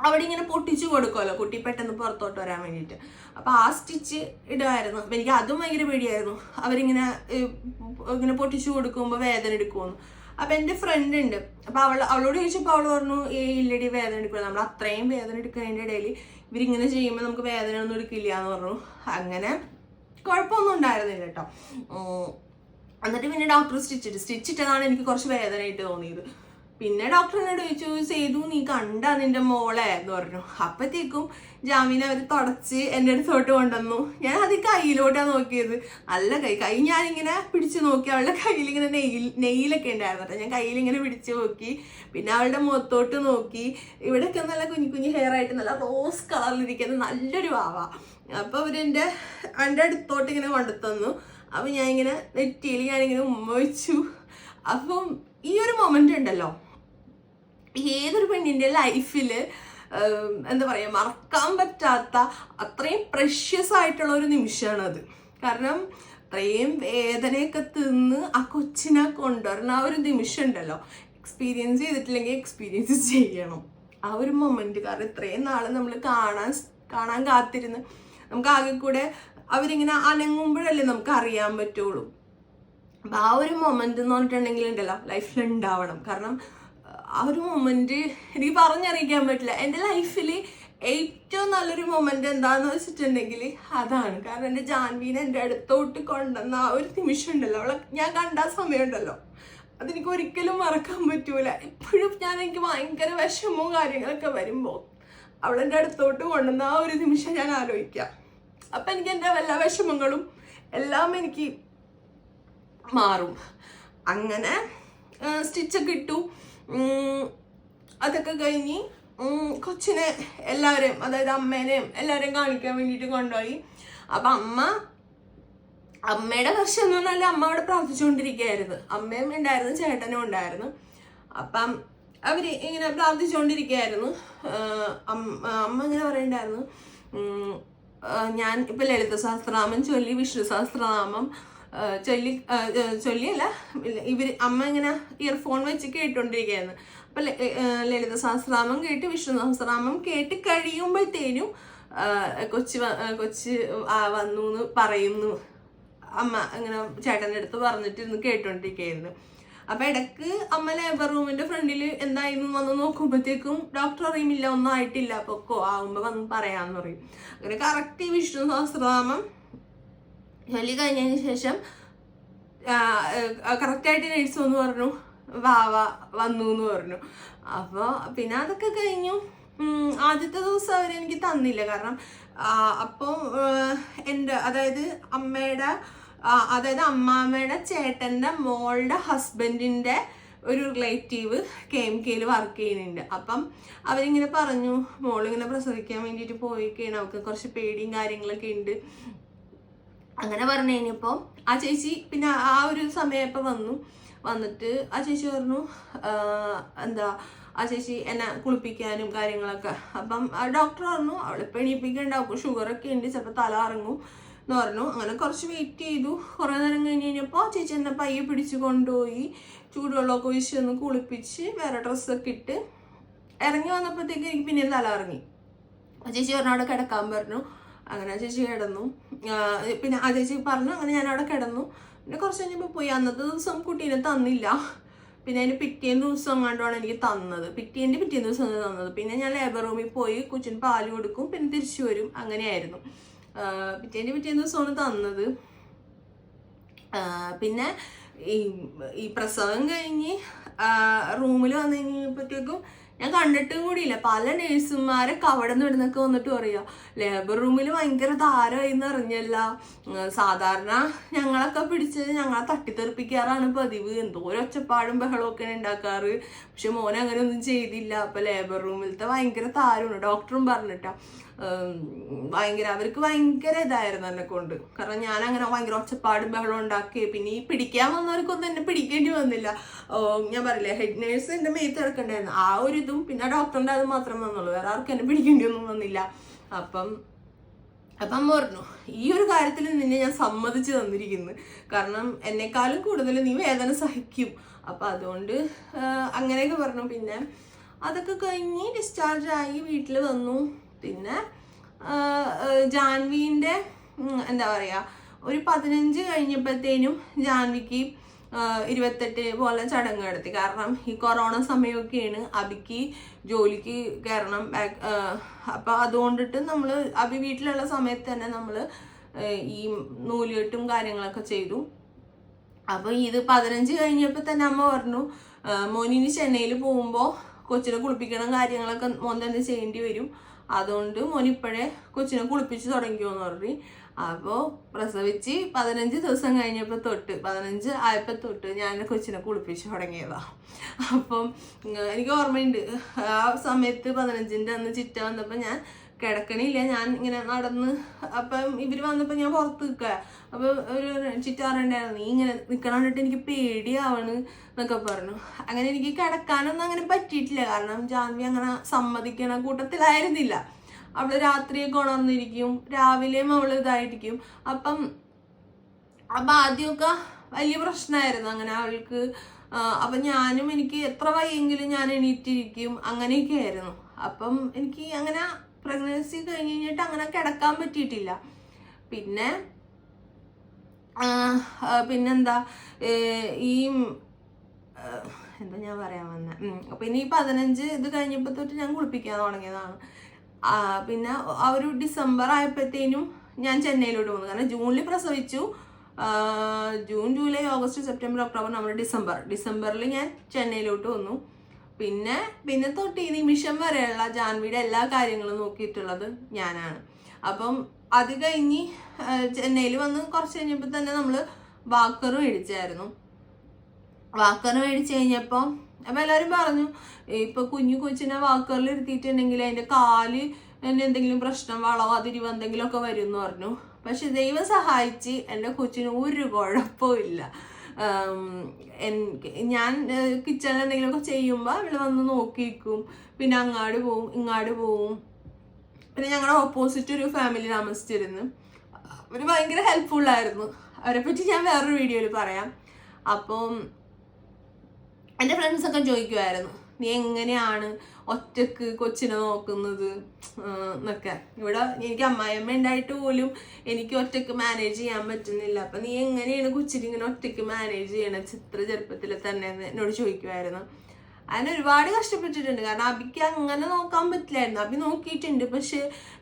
അവിടെ ഇങ്ങനെ പൊട്ടിച്ചു കൊടുക്കുമല്ലോ കുട്ടി പെട്ടെന്ന് പുറത്തോട്ട് വരാൻ വേണ്ടിയിട്ട്. അപ്പോൾ ആ സ്റ്റിച്ച് ഇടുമായിരുന്നു. അപ്പം എനിക്ക് അതും ഭയങ്കര പേടിയായിരുന്നു, അവരിങ്ങനെ ഇങ്ങനെ പൊട്ടിച്ചു കൊടുക്കുമ്പോൾ വേദന എടുക്കുമെന്ന്. അപ്പം എൻ്റെ ഫ്രണ്ട് ഉണ്ട്, അപ്പോൾ അവളോട് ചോദിച്ചപ്പോൾ അവൾ പറഞ്ഞു ഇല്ലടി വേദന എടുക്കില്ല, നമ്മൾ അത്രയും വേദന എടുക്കുന്നതിൻ്റെ ഇടയിൽ ഇവരിങ്ങനെ ചെയ്യുമ്പോൾ നമുക്ക് വേദന ഒന്നും എടുക്കില്ല എന്ന് പറഞ്ഞു. അങ്ങനെ കുഴപ്പമൊന്നും ഉണ്ടായിരുന്നില്ല കേട്ടോ. എന്നിട്ട് പിന്നെ ഡോക്ടർ സ്റ്റിച്ചിട്ടതാണ് എനിക്ക് കുറച്ച് വേദനയായിട്ട് തോന്നിയത്. പിന്നെ ഡോക്ടറിനോട് ചോദിച്ചു, സേതു നീ കണ്ടാ നിന്റെ മോളെ എന്ന് പറഞ്ഞു. അപ്പത്തേക്കും ജാമീൻ അവർ തുടച്ച് എൻ്റെ അടുത്തോട്ട് കൊണ്ടുവന്നു. ഞാൻ അത് കയ്യിലോട്ടാണ് നോക്കിയത്. നല്ല കൈ ഞാനിങ്ങനെ പിടിച്ച് നോക്കി, അവളുടെ കയ്യിലിങ്ങനെ നെയ്യിലൊക്കെ ഉണ്ടായിരുന്നു. ഞാൻ കയ്യിലിങ്ങനെ പിടിച്ച് നോക്കി. പിന്നെ അവളുടെ മുഖത്തോട്ട് നോക്കി. ഇവിടെയൊക്കെ നല്ല കുഞ്ഞു ഹെയർ ആയിട്ട് നല്ല റോസ് കളറിലിരിക്കുന്ന നല്ലൊരു വാവ. അപ്പോൾ അവരെൻ്റെ അടുത്തോട്ട് ഇങ്ങനെ കൊണ്ടുതന്നു. അപ്പം ഞാനിങ്ങനെ നെറ്റിയിൽ ഞാനിങ്ങനെ ഉമ്മ വെച്ചു. അപ്പം ഈ ഒരു മൊമെന്റ് ഉണ്ടല്ലോ, ഏതൊരു പെണ്ണിൻ്റെ ലൈഫിൽ എന്താ പറയുക, മറക്കാൻ പറ്റാത്ത അത്രയും പ്രഷ്യസ് ആയിട്ടുള്ള ഒരു നിമിഷമാണത്. കാരണം അത്രയും വേദനയൊക്കെ തിന്ന് ആ കൊച്ചിനെ കൊണ്ടുവരണം ആ ഒരു നിമിഷം ഉണ്ടല്ലോ, എക്സ്പീരിയൻസ് ചെയ്തിട്ടില്ലെങ്കിൽ എക്സ്പീരിയൻസ് ചെയ്യണം ആ ഒരു മൊമെന്റ്. കാരണം ഇത്രയും നാളെ നമ്മൾ കാണാൻ കാത്തിരുന്ന് നമുക്ക് ആകെ കൂടെ അവരിങ്ങനെ അനങ്ങുമ്പോഴല്ലേ നമുക്ക് അറിയാൻ പറ്റുള്ളൂ. അപ്പം ആ ഒരു മൊമെന്റ് എന്ന് പറഞ്ഞിട്ടുണ്ടെങ്കിൽ ഉണ്ടല്ലോ ലൈഫിൽ ഉണ്ടാവണം. കാരണം ആ ഒരു മൊമെന്റ് എനിക്ക് പറഞ്ഞറിയിക്കാൻ പറ്റില്ല. എൻ്റെ ലൈഫിൽ ഏറ്റവും നല്ലൊരു മൊമെന്റ് എന്താന്ന് വെച്ചിട്ടുണ്ടെങ്കിൽ അതാണ്. കാരണം എൻ്റെ ജാൻവീനെ എൻ്റെ അടുത്തോട്ട് കൊണ്ടുവന്ന ആ ഒരു നിമിഷം ഉണ്ടല്ലോ, അവളെ ഞാൻ കണ്ട സമയം ഉണ്ടല്ലോ, അതെനിക്ക് ഒരിക്കലും മറക്കാൻ പറ്റൂല. ഇപ്പോഴും എനിക്ക് ഭയങ്കര വിഷമവും കാര്യങ്ങളൊക്കെ വരുമ്പോൾ അവളെൻ്റെ അടുത്തോട്ട് കൊണ്ടുവന്ന ആ ഒരു നിമിഷം ഞാൻ ആലോചിക്കാം. അപ്പം എനിക്ക് എൻ്റെ എല്ലാ വിഷമങ്ങളും എല്ലാം എനിക്ക് മാറും. അങ്ങനെ സ്റ്റിച്ചൊക്കെ ഇട്ടു. അതൊക്കെ കഴിഞ്ഞ് കൊച്ചിനെ എല്ലാവരെയും, അതായത് അമ്മേനെയും എല്ലാവരെയും കാണിക്കാൻ വേണ്ടിയിട്ട് കൊണ്ടുപോയി. അപ്പം അമ്മയുടെ പ്രശ്നം എന്ന് പറഞ്ഞാൽ അമ്മ അവിടെ പ്രാർത്ഥിച്ചുകൊണ്ടിരിക്കുകയായിരുന്നു. അമ്മയും ഉണ്ടായിരുന്നു, ചേട്ടനും ഉണ്ടായിരുന്നു. അപ്പം അവർ ഇങ്ങനെ പ്രാർത്ഥിച്ചുകൊണ്ടിരിക്കുകയായിരുന്നു. അമ്മ ഇങ്ങനെ പറയണ്ടായിരുന്നു, ഞാൻ ഇപ്പം ലളിത സഹസ്രനാമം ചൊല്ലി, വിഷ്ണു സഹസ്രനാമം ചൊല്ലിയല്ല, അമ്മ ഇങ്ങനെ ഇയർഫോൺ വെച്ച് കേട്ടോണ്ടിരിക്കുകയായിരുന്നു. അപ്പം ലളിത സഹസ്രനാമം കേട്ട് വിഷ്ണു സഹസ്രനാമം കേട്ട് കഴിയുമ്പോഴത്തേനും കൊച്ച് വന്നു എന്ന് പറയുന്നു. അമ്മ ഇങ്ങനെ ചേട്ടൻ്റെ അടുത്ത് പറഞ്ഞിട്ടിരുന്ന് കേട്ടോണ്ടിരിക്കുകയായിരുന്നു. അപ്പം ഇടയ്ക്ക് അമ്മ ലേബർ റൂമിൻ്റെ ഫ്രണ്ടിൽ എന്തായിരുന്നു വന്ന് നോക്കുമ്പോഴത്തേക്കും ഡോക്ടർ അറിയുമില്ല, ഒന്നും ആയിട്ടില്ല, പൊക്കോ ആകുമ്പോൾ വന്ന് പറയാമെന്ന് പറയും. അങ്ങനെ കറക്റ്റ് വിഷ്ണു സഹസ്രനാമം ചൊല്ലി കഴിഞ്ഞതിന് ശേഷം കറക്റ്റായിട്ട് നേഴ്സ് വന്ന് പറഞ്ഞു വന്നു എന്ന് പറഞ്ഞു. അപ്പോൾ പിന്നെ അതൊക്കെ കഴിഞ്ഞു. ആദ്യത്തെ ദിവസം അവരെനിക്ക് തന്നില്ല. കാരണം അപ്പോൾ എൻ്റെ അതായത് അമ്മാമ്മയുടെ ചേട്ടൻ്റെ മോളുടെ ഹസ്ബൻഡിൻ്റെ ഒരു റിലേറ്റീവ് KMKയിൽ വർക്ക് ചെയ്യുന്നുണ്ട്. അപ്പം അവരിങ്ങനെ പറഞ്ഞു, മോളിങ്ങനെ പ്രസവിക്കാൻ വേണ്ടിയിട്ട് പോയിക്കാണ്, അവൾക്ക് കുറച്ച് പേടിയും കാര്യങ്ങളൊക്കെ ഉണ്ട്. അങ്ങനെ പറഞ്ഞു കഴിഞ്ഞപ്പോൾ ആ ചേച്ചി പിന്നെ ആ ഒരു സമയപ്പോൾ വന്നിട്ട് ആ ചേച്ചി പറഞ്ഞു, എന്താ ആ ചേച്ചി എന്നെ കുളിപ്പിക്കാനും കാര്യങ്ങളൊക്കെ. അപ്പം ഡോക്ടർ പറഞ്ഞു അവളിപ്പോൾ എണീപ്പിക്കണ്ടാവും, ഷുഗറൊക്കെ ഉണ്ട്, ചിലപ്പോൾ തല ഇറങ്ങും എന്ന് പറഞ്ഞു. അങ്ങനെ കുറച്ച് വെയിറ്റ് ചെയ്തു. കുറേ നേരം കഴിഞ്ഞ് കഴിഞ്ഞപ്പോൾ ചേച്ചി എന്നെ പയ്യെ പിടിച്ച് കൊണ്ടുപോയി ചൂടുവെള്ളമൊക്കെ ഒഴിച്ച് ഒന്ന് കുളിപ്പിച്ച് വേറെ ഡ്രസ്സൊക്കെ ഇട്ട് ഇറങ്ങി വന്നപ്പോഴത്തേക്ക് എനിക്ക് പിന്നെയും തല ഇറങ്ങി. ചേച്ചി പറഞ്ഞു അവിടെ കിടക്കാൻ പറഞ്ഞു. അങ്ങനെ ചേച്ചി കിടന്നു. പിന്നെ ആ ചേച്ചി പറഞ്ഞു, അങ്ങനെ ഞാൻ അവിടെ കിടന്നു. പിന്നെ കുറച്ച് കഴിഞ്ഞപ്പോൾ പോയി. അന്നത്തെ ദിവസം കുട്ടീനെ തന്നില്ല. പിന്നെ അതിന് പിറ്റേന്ന് ദിവസം എങ്ങാണ്ടാണ് എനിക്ക് തന്നത്. പിറ്റേ ദിവസം തന്നത്. പിന്നെ ഞാൻ ലേബർ റൂമിൽ പോയി കൊച്ചിന് പാല് കൊടുക്കും, പിന്നെ തിരിച്ചു വരും. അങ്ങനെയായിരുന്നു. പിറ്റേ ദിവസമാണ് തന്നത്. പിന്നെ ഈ പ്രസവം കഴിഞ്ഞ് റൂമിൽ വന്നു കഴിഞ്ഞപ്പോഴത്തേക്കും ഞാൻ കണ്ടിട്ടും കൂടിയില്ല. പല നേഴ്സുമാരൊക്കെ അവിടെ നിന്ന് ഇടുന്നൊക്കെ വന്നിട്ട് പറയാ ലേബർ റൂമിൽ ഭയങ്കര താരമായി എന്ന് അറിഞ്ഞല്ല. സാധാരണ ഞങ്ങളൊക്കെ പിടിച്ചത് ഞങ്ങളെ തട്ടിത്തെറിപ്പിക്കാറാണ് പതിവ്. എന്തോരം ഒച്ചപ്പാടും ബഹളമൊക്കെ ഉണ്ടാക്കാറ്. പക്ഷെ മോനെ അങ്ങനെ ഒന്നും ചെയ്തില്ല. അപ്പൊ ലേബർ റൂമിലത്തെ ഭയങ്കര താരമാണ്. ഡോക്ടറും പറഞ്ഞിട്ടാ അവർക്ക് ഭയങ്കര ഇതായിരുന്നു എന്നെ കൊണ്ട്. കാരണം ഞാൻ അങ്ങനെ ഭയങ്കര ഒച്ചപ്പാടും ബഹളം ഉണ്ടാക്കി. പിന്നെ ഈ പിടിക്കാൻ വന്നവർക്കൊന്നും എന്നെ പിടിക്കേണ്ടി വന്നില്ല. ഞാൻ പറയില്ലേ, ഹെഡ് നേഴ്സ് എൻ്റെ മേത്ത് കിടക്കണ്ടായിരുന്നു. ആ ഒരു ഇതും പിന്നെ ഡോക്ടറിൻ്റെ അത് മാത്രം വന്നുള്ളൂ. വേറെ ആർക്കും എന്നെ പിടിക്കേണ്ടി ഒന്നും വന്നില്ല. അപ്പം പറഞ്ഞു, ഈ ഒരു കാര്യത്തിൽ നിന്നെ ഞാൻ സമ്മതിച്ചു തന്നിരിക്കുന്നു. കാരണം എന്നെക്കാളും കൂടുതൽ നീ വേദന സഹിക്കും. അപ്പം അതുകൊണ്ട് അങ്ങനെയൊക്കെ പറഞ്ഞു. പിന്നെ അതൊക്കെ കഴിഞ്ഞ് ഡിസ്ചാർജ് ആയി വീട്ടിൽ വന്നു. പിന്നെ ജാൻവീൻ്റെ എന്താ പറയുക, ഒരു 15 കഴിഞ്ഞപ്പോഴത്തേനും ജാൻവിക്ക് 28 പോലെ ചടങ്ങ് നടത്തി. കാരണം ഈ കൊറോണ സമയമൊക്കെയാണ്. അബിക്ക് ജോലിക്ക് കയറണം. അപ്പം അതുകൊണ്ടിട്ട് നമ്മൾ അബി വീട്ടിലുള്ള സമയത്ത് തന്നെ നമ്മൾ ഈ നൂലുകെട്ടും കാര്യങ്ങളൊക്കെ ചെയ്തു. അപ്പോൾ ഇത് 15 കഴിഞ്ഞപ്പോൾ തന്നെ അമ്മ പറഞ്ഞു, മോനിനി ചെന്നൈയിൽ പോകുമ്പോൾ കൊച്ചിനെ കുളിപ്പിക്കണം, കാര്യങ്ങളൊക്കെ മോൻ തന്നെ ചെയ്യേണ്ടി വരും. അതുകൊണ്ട് മോനിപ്പോഴേ കൊച്ചിനെ കുളിപ്പിച്ച് തുടങ്ങിയോന്ന് പറഞ്ഞു. അപ്പോൾ പ്രസവിച്ച് 15 ദിവസം കഴിഞ്ഞപ്പോൾ തൊട്ട് 15 ആയപ്പോൾ തൊട്ട് ഞാൻ കൊച്ചിനെ കുളിപ്പിച്ച് തുടങ്ങിയതാണ്. അപ്പം എനിക്ക് ഓർമ്മയുണ്ട്, ആ സമയത്ത് 15ൻ്റെ അന്ന് ചിറ്റ വന്നപ്പോൾ ഞാൻ കിടക്കണില്ല, ഞാൻ ഇങ്ങനെ നടന്ന്. അപ്പം ഇവർ വന്നപ്പോൾ ഞാൻ പുറത്ത് നിൽക്കുക. അപ്പോൾ ഒരു ചിറ്റ പറയണ്ടായിരുന്നു, നീ ഇങ്ങനെ നിൽക്കണം കണ്ടിട്ട് എനിക്ക് പേടിയാവണ് എന്നൊക്കെ പറഞ്ഞു. അങ്ങനെ എനിക്ക് കിടക്കാനൊന്നും അങ്ങനെ പറ്റിയിട്ടില്ല. കാരണം ജാൻവി അങ്ങനെ സമ്മതിക്കണ കൂട്ടത്തിലായിരുന്നില്ല. അവള് രാത്രിയൊക്കെ ഉണർന്നിരിക്കും, രാവിലെയും അവള് ഇതായിരിക്കും. അപ്പം ആദ്യമൊക്കെ വലിയ പ്രശ്നമായിരുന്നു അങ്ങനെ അവൾക്ക്. അപ്പം എനിക്ക് എത്ര വയ്യെങ്കിലും ഞാൻ എണീറ്റിരിക്കും, അങ്ങനെയൊക്കെ ആയിരുന്നു. അപ്പം എനിക്ക് അങ്ങനെ പ്രഗ്നൻസി കഴിഞ്ഞ് കഴിഞ്ഞിട്ട് അങ്ങനെ കിടക്കാൻ പറ്റിയിട്ടില്ല. പിന്നെന്താ എന്താ ഞാൻ പറയാൻ വന്നെ, പിന്നെ ഈ 15 ഇത് കഴിഞ്ഞപ്പോൾ തൊട്ട് ഞാൻ കുളിപ്പിക്കാൻ തുടങ്ങിയതാണ്. പിന്നെ ആ ഒരു ഡിസംബർ ആയപ്പോഴത്തേനും ഞാൻ ചെന്നൈയിലോട്ട് വന്നു. കാരണം ജൂണിൽ പ്രസവിച്ചു. June, July, August, September, October, November, ഡിസംബറിൽ ഞാൻ ചെന്നൈയിലോട്ട് വന്നു. പിന്നെ തൊട്ട് ഈ നിമിഷം വരെയുള്ള ജാൻവിയുടെ എല്ലാ കാര്യങ്ങളും നോക്കിയിട്ടുള്ളത് ഞാനാണ്. അപ്പം അത് കഴിഞ്ഞ് ചെന്നൈയിൽ വന്ന് കുറച്ച് കഴിഞ്ഞപ്പോൾ തന്നെ നമ്മൾ വാക്കർ മേടിച്ചായിരുന്നു. വാക്കർ മേടിച്ച് കഴിഞ്ഞപ്പോൾ അപ്പം എല്ലാവരും പറഞ്ഞു, ഇപ്പം കൊച്ചിനെ വാക്കറിൽ ഇരുത്തിയിട്ടുണ്ടെങ്കിൽ അതിൻ്റെ കാല് എന്തെങ്കിലും പ്രശ്നം, വളവോ അതിരിവ് എന്തെങ്കിലുമൊക്കെ വരും എന്ന് പറഞ്ഞു. പക്ഷെ ദൈവം സഹായിച്ച് എൻ്റെ കൊച്ചിന് ഒരു കുഴപ്പമില്ല. ഞാൻ കിച്ചണിൽ എന്തെങ്കിലുമൊക്കെ ചെയ്യുമ്പോൾ അവൾ വന്ന് നോക്കിയിരിക്കും. പിന്നെ അങ്ങാട് പോവും, ഇങ്ങാട് പോവും. പിന്നെ ഞങ്ങളുടെ ഓപ്പോസിറ്റ് ഒരു ഫാമിലി താമസിച്ചിരുന്നു. അവർ ഭയങ്കര ഹെൽപ്ഫുള്ളായിരുന്നു. അവരെ പറ്റി ഞാൻ വേറൊരു വീഡിയോയിൽ പറയാം. അപ്പം എൻ്റെ ഫ്രണ്ട്സൊക്കെ ചോദിക്കുമായിരുന്നു, നീ എങ്ങനെയാണ് ഒറ്റക്ക് കൊച്ചിനെ നോക്കുന്നത് എന്നൊക്കെ. ഇവിടെ എനിക്ക് അമ്മായിയമ്മ ഉണ്ടായിട്ട് പോലും എനിക്ക് ഒറ്റക്ക് മാനേജ് ചെയ്യാൻ പറ്റുന്നില്ല. അപ്പം നീ എങ്ങനെയാണ് കൊച്ചിനെ ഇങ്ങനെ ഒറ്റക്ക് മാനേജ് ചെയ്യണത് ചിത്ര ചെറുപ്പത്തിൽ തന്നെ എന്ന് എന്നോട് ചോദിക്കുമായിരുന്നു. അതിന് ഒരുപാട് കഷ്ടപ്പെട്ടിട്ടുണ്ട്. കാരണം അബിക്ക് അങ്ങനെ നോക്കാൻ പറ്റില്ലായിരുന്നു. അബി നോക്കിയിട്ടുണ്ട്, പക്ഷെ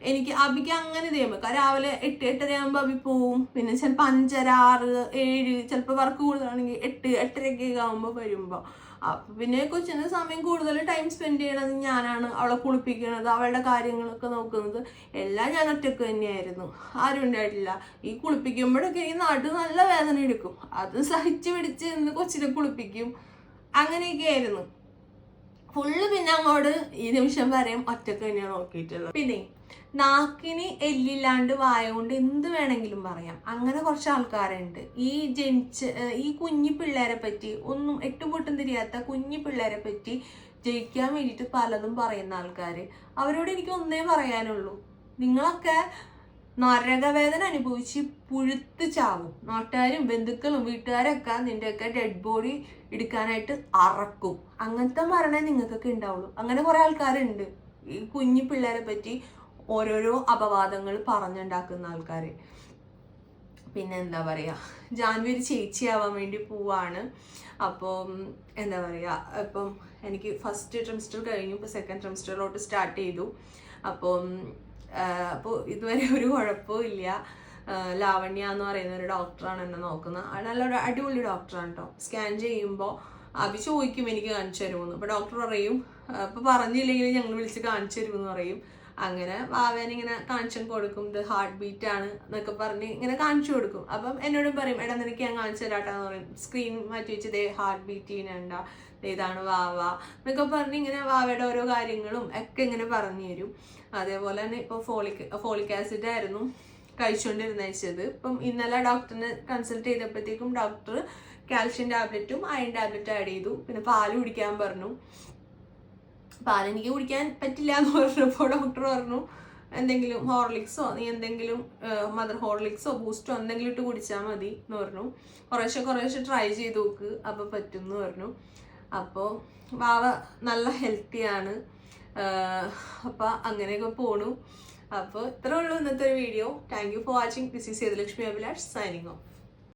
എനിക്ക് അബിക്ക് അങ്ങനെ ചെയ്യുമ്പോൾ രാവിലെ 8-8:30 ആകുമ്പോൾ അബി പോവും. പിന്നെ ചിലപ്പോൾ 5:30, 6, 7, ചിലപ്പോൾ വർക്ക് കൂടുതലാണെങ്കിൽ 8, 8:30 ആകുമ്പോൾ വരുമ്പോൾ. അപ്പം പിന്നെ കൊച്ചിന് സമയം കൂടുതൽ ടൈം സ്പെൻഡ് ചെയ്യണത് ഞാനാണ്. അവളെ കുളിപ്പിക്കണത്, അവളുടെ കാര്യങ്ങളൊക്കെ നോക്കുന്നത് എല്ലാം ഞാൻ ഒറ്റക്ക് തന്നെയായിരുന്നു. ആരും ഉണ്ടായിട്ടില്ല. ഈ കുളിപ്പിക്കുമ്പോഴൊക്കെ ഈ നാട്ടിൽ നല്ല വേദന എടുക്കും. അത് സഹിച്ച് പിടിച്ച് നിന്ന് കൊച്ചിനെ കുളിപ്പിക്കും. അങ്ങനെയൊക്കെ ആയിരുന്നു ഫുള്ള്. പിന്നെ അങ്ങോട്ട് ഈ നിമിഷം വരെയും ഒറ്റക്ക് തന്നെയാണ് നോക്കിയിട്ടുള്ളത്. പിന്നെ നാക്കിന് എല്ലില്ലാണ്ട് വായ കൊണ്ട് എന്ത് വേണമെങ്കിലും പറയാം. അങ്ങനെ കുറച്ച് ആൾക്കാരുണ്ട്. ഈ കുഞ്ഞി പിള്ളേരെ പറ്റി ഒന്നും എട്ടുപൊട്ടും തിരിയാത്ത കുഞ്ഞി പിള്ളേരെ പറ്റി വിജയിക്കാൻ വേണ്ടിയിട്ട് പലതും പറയുന്ന ആൾക്കാർ, അവരോട് എനിക്ക് ഒന്നേ പറയാനുള്ളൂ, നിങ്ങളൊക്കെ നരകവേദന അനുഭവിച്ച് പുഴുത്ത് ചാവും. നാട്ടുകാരും ബന്ധുക്കളും വീട്ടുകാരൊക്കെ നിൻ്റെയൊക്കെ ഡെഡ് ബോഡി എടുക്കാനായിട്ട് അറക്കും. അങ്ങനത്തെ മരണേ നിങ്ങൾക്കൊക്കെ ഉണ്ടാവുള്ളൂ. അങ്ങനെ കുറേ ആൾക്കാരുണ്ട് ഈ കുഞ്ഞു പിള്ളേരെ പറ്റി ഓരോരോ അപവാദങ്ങൾ പറഞ്ഞുണ്ടാക്കുന്ന ആൾക്കാർ. പിന്നെ എന്താ പറയുക, ജാൻവി ഒരു ചേച്ചിയാവാൻ വേണ്ടി പോവാണ്. അപ്പോൾ എന്താ പറയുക, ഇപ്പം എനിക്ക് ഫസ്റ്റ് ട്രിമിസ്റ്റർ കഴിഞ്ഞു, ഇപ്പോൾ സെക്കൻഡ് ട്രിമിസ്റ്ററിലോട്ട് സ്റ്റാർട്ട് ചെയ്തു. അപ്പോൾ ഇതുവരെ ഒരു കുഴപ്പവും ഇല്ല. ലാവണ്യ എന്ന് പറയുന്ന ഒരു ഡോക്ടറാണ് എന്നെ നോക്കുന്നത്. നല്ലൊരു അടിപൊളി ഡോക്ടറാണ് കേട്ടോ. സ്കാൻ ചെയ്യുമ്പോൾ അഭി ചോദിക്കും എനിക്ക് കാണിച്ചു തരുമെന്ന്. അപ്പോൾ ഡോക്ടർ പറയും ഇപ്പോൾ പറഞ്ഞില്ലെങ്കിൽ ഞങ്ങൾ വിളിച്ച് കാണിച്ചു തരുമെന്ന് പറയും. അങ്ങനെ വാവേനെ ഇങ്ങനെ കാണിച്ചു കൊടുക്കും, ഇത് ഹാർട്ട് ബീറ്റ് ആണ് എന്നൊക്കെ പറഞ്ഞ് ഇങ്ങനെ കാണിച്ചു കൊടുക്കും. അപ്പം എന്നോടും പറയും, എടാ നിനക്ക് ഞാൻ കാണിച്ചു തരാട്ടാന്ന് പറയും. സ്ക്രീൻ മാറ്റി വെച്ച് ഇതേ ഹാർട്ട് ബീറ്റ് ചെയ്യുന്നുണ്ട, ഇതാണ് വാവ എന്നൊക്കെ പറഞ്ഞ് ഇങ്ങനെ വാവയുടെ ഓരോ കാര്യങ്ങളും ഒക്കെ ഇങ്ങനെ പറഞ്ഞു തരും. അതേപോലെ തന്നെ ഇപ്പോൾ ഫോളിക് ആസിഡ് ആയിരുന്നു കഴിച്ചുകൊണ്ടിരുന്നത്. ഇപ്പം ഇന്നലെ ഡോക്ടറിനെ കൺസൾട്ട് ചെയ്തപ്പോഴത്തേക്കും ഡോക്ടർ കാൽഷ്യം ടാബ്ലറ്റും അയൺ ടാബ്ലറ്റും ആഡ് ചെയ്തു. പിന്നെ പാല് കുടിക്കാൻ പറഞ്ഞു. പാലെനിക്ക് കുടിക്കാൻ പറ്റില്ല എന്ന് പറഞ്ഞപ്പോൾ ഡോക്ടർ പറഞ്ഞു എന്തെങ്കിലും ഹോർലിക്സോ നീ എന്തെങ്കിലും മദർ ഹോർലിക്സോ ബൂസ്റ്റോ എന്തെങ്കിലും ഇട്ട് കുടിച്ചാൽ മതി എന്ന് പറഞ്ഞു. കുറേശ്ശെ ട്രൈ ചെയ്ത് നോക്ക്, അപ്പോൾ പറ്റും എന്ന് പറഞ്ഞു. അപ്പോൾ വാവ നല്ല ഹെൽത്തിയാണ്. അപ്പോൾ അങ്ങനെയൊക്കെ പോണു. അപ്പോൾ ഇത്രേ ഉള്ളൂ ഇന്നത്തെ ഒരു video. Thank you for watching. This is Sethulakshmi Abhilash signing off.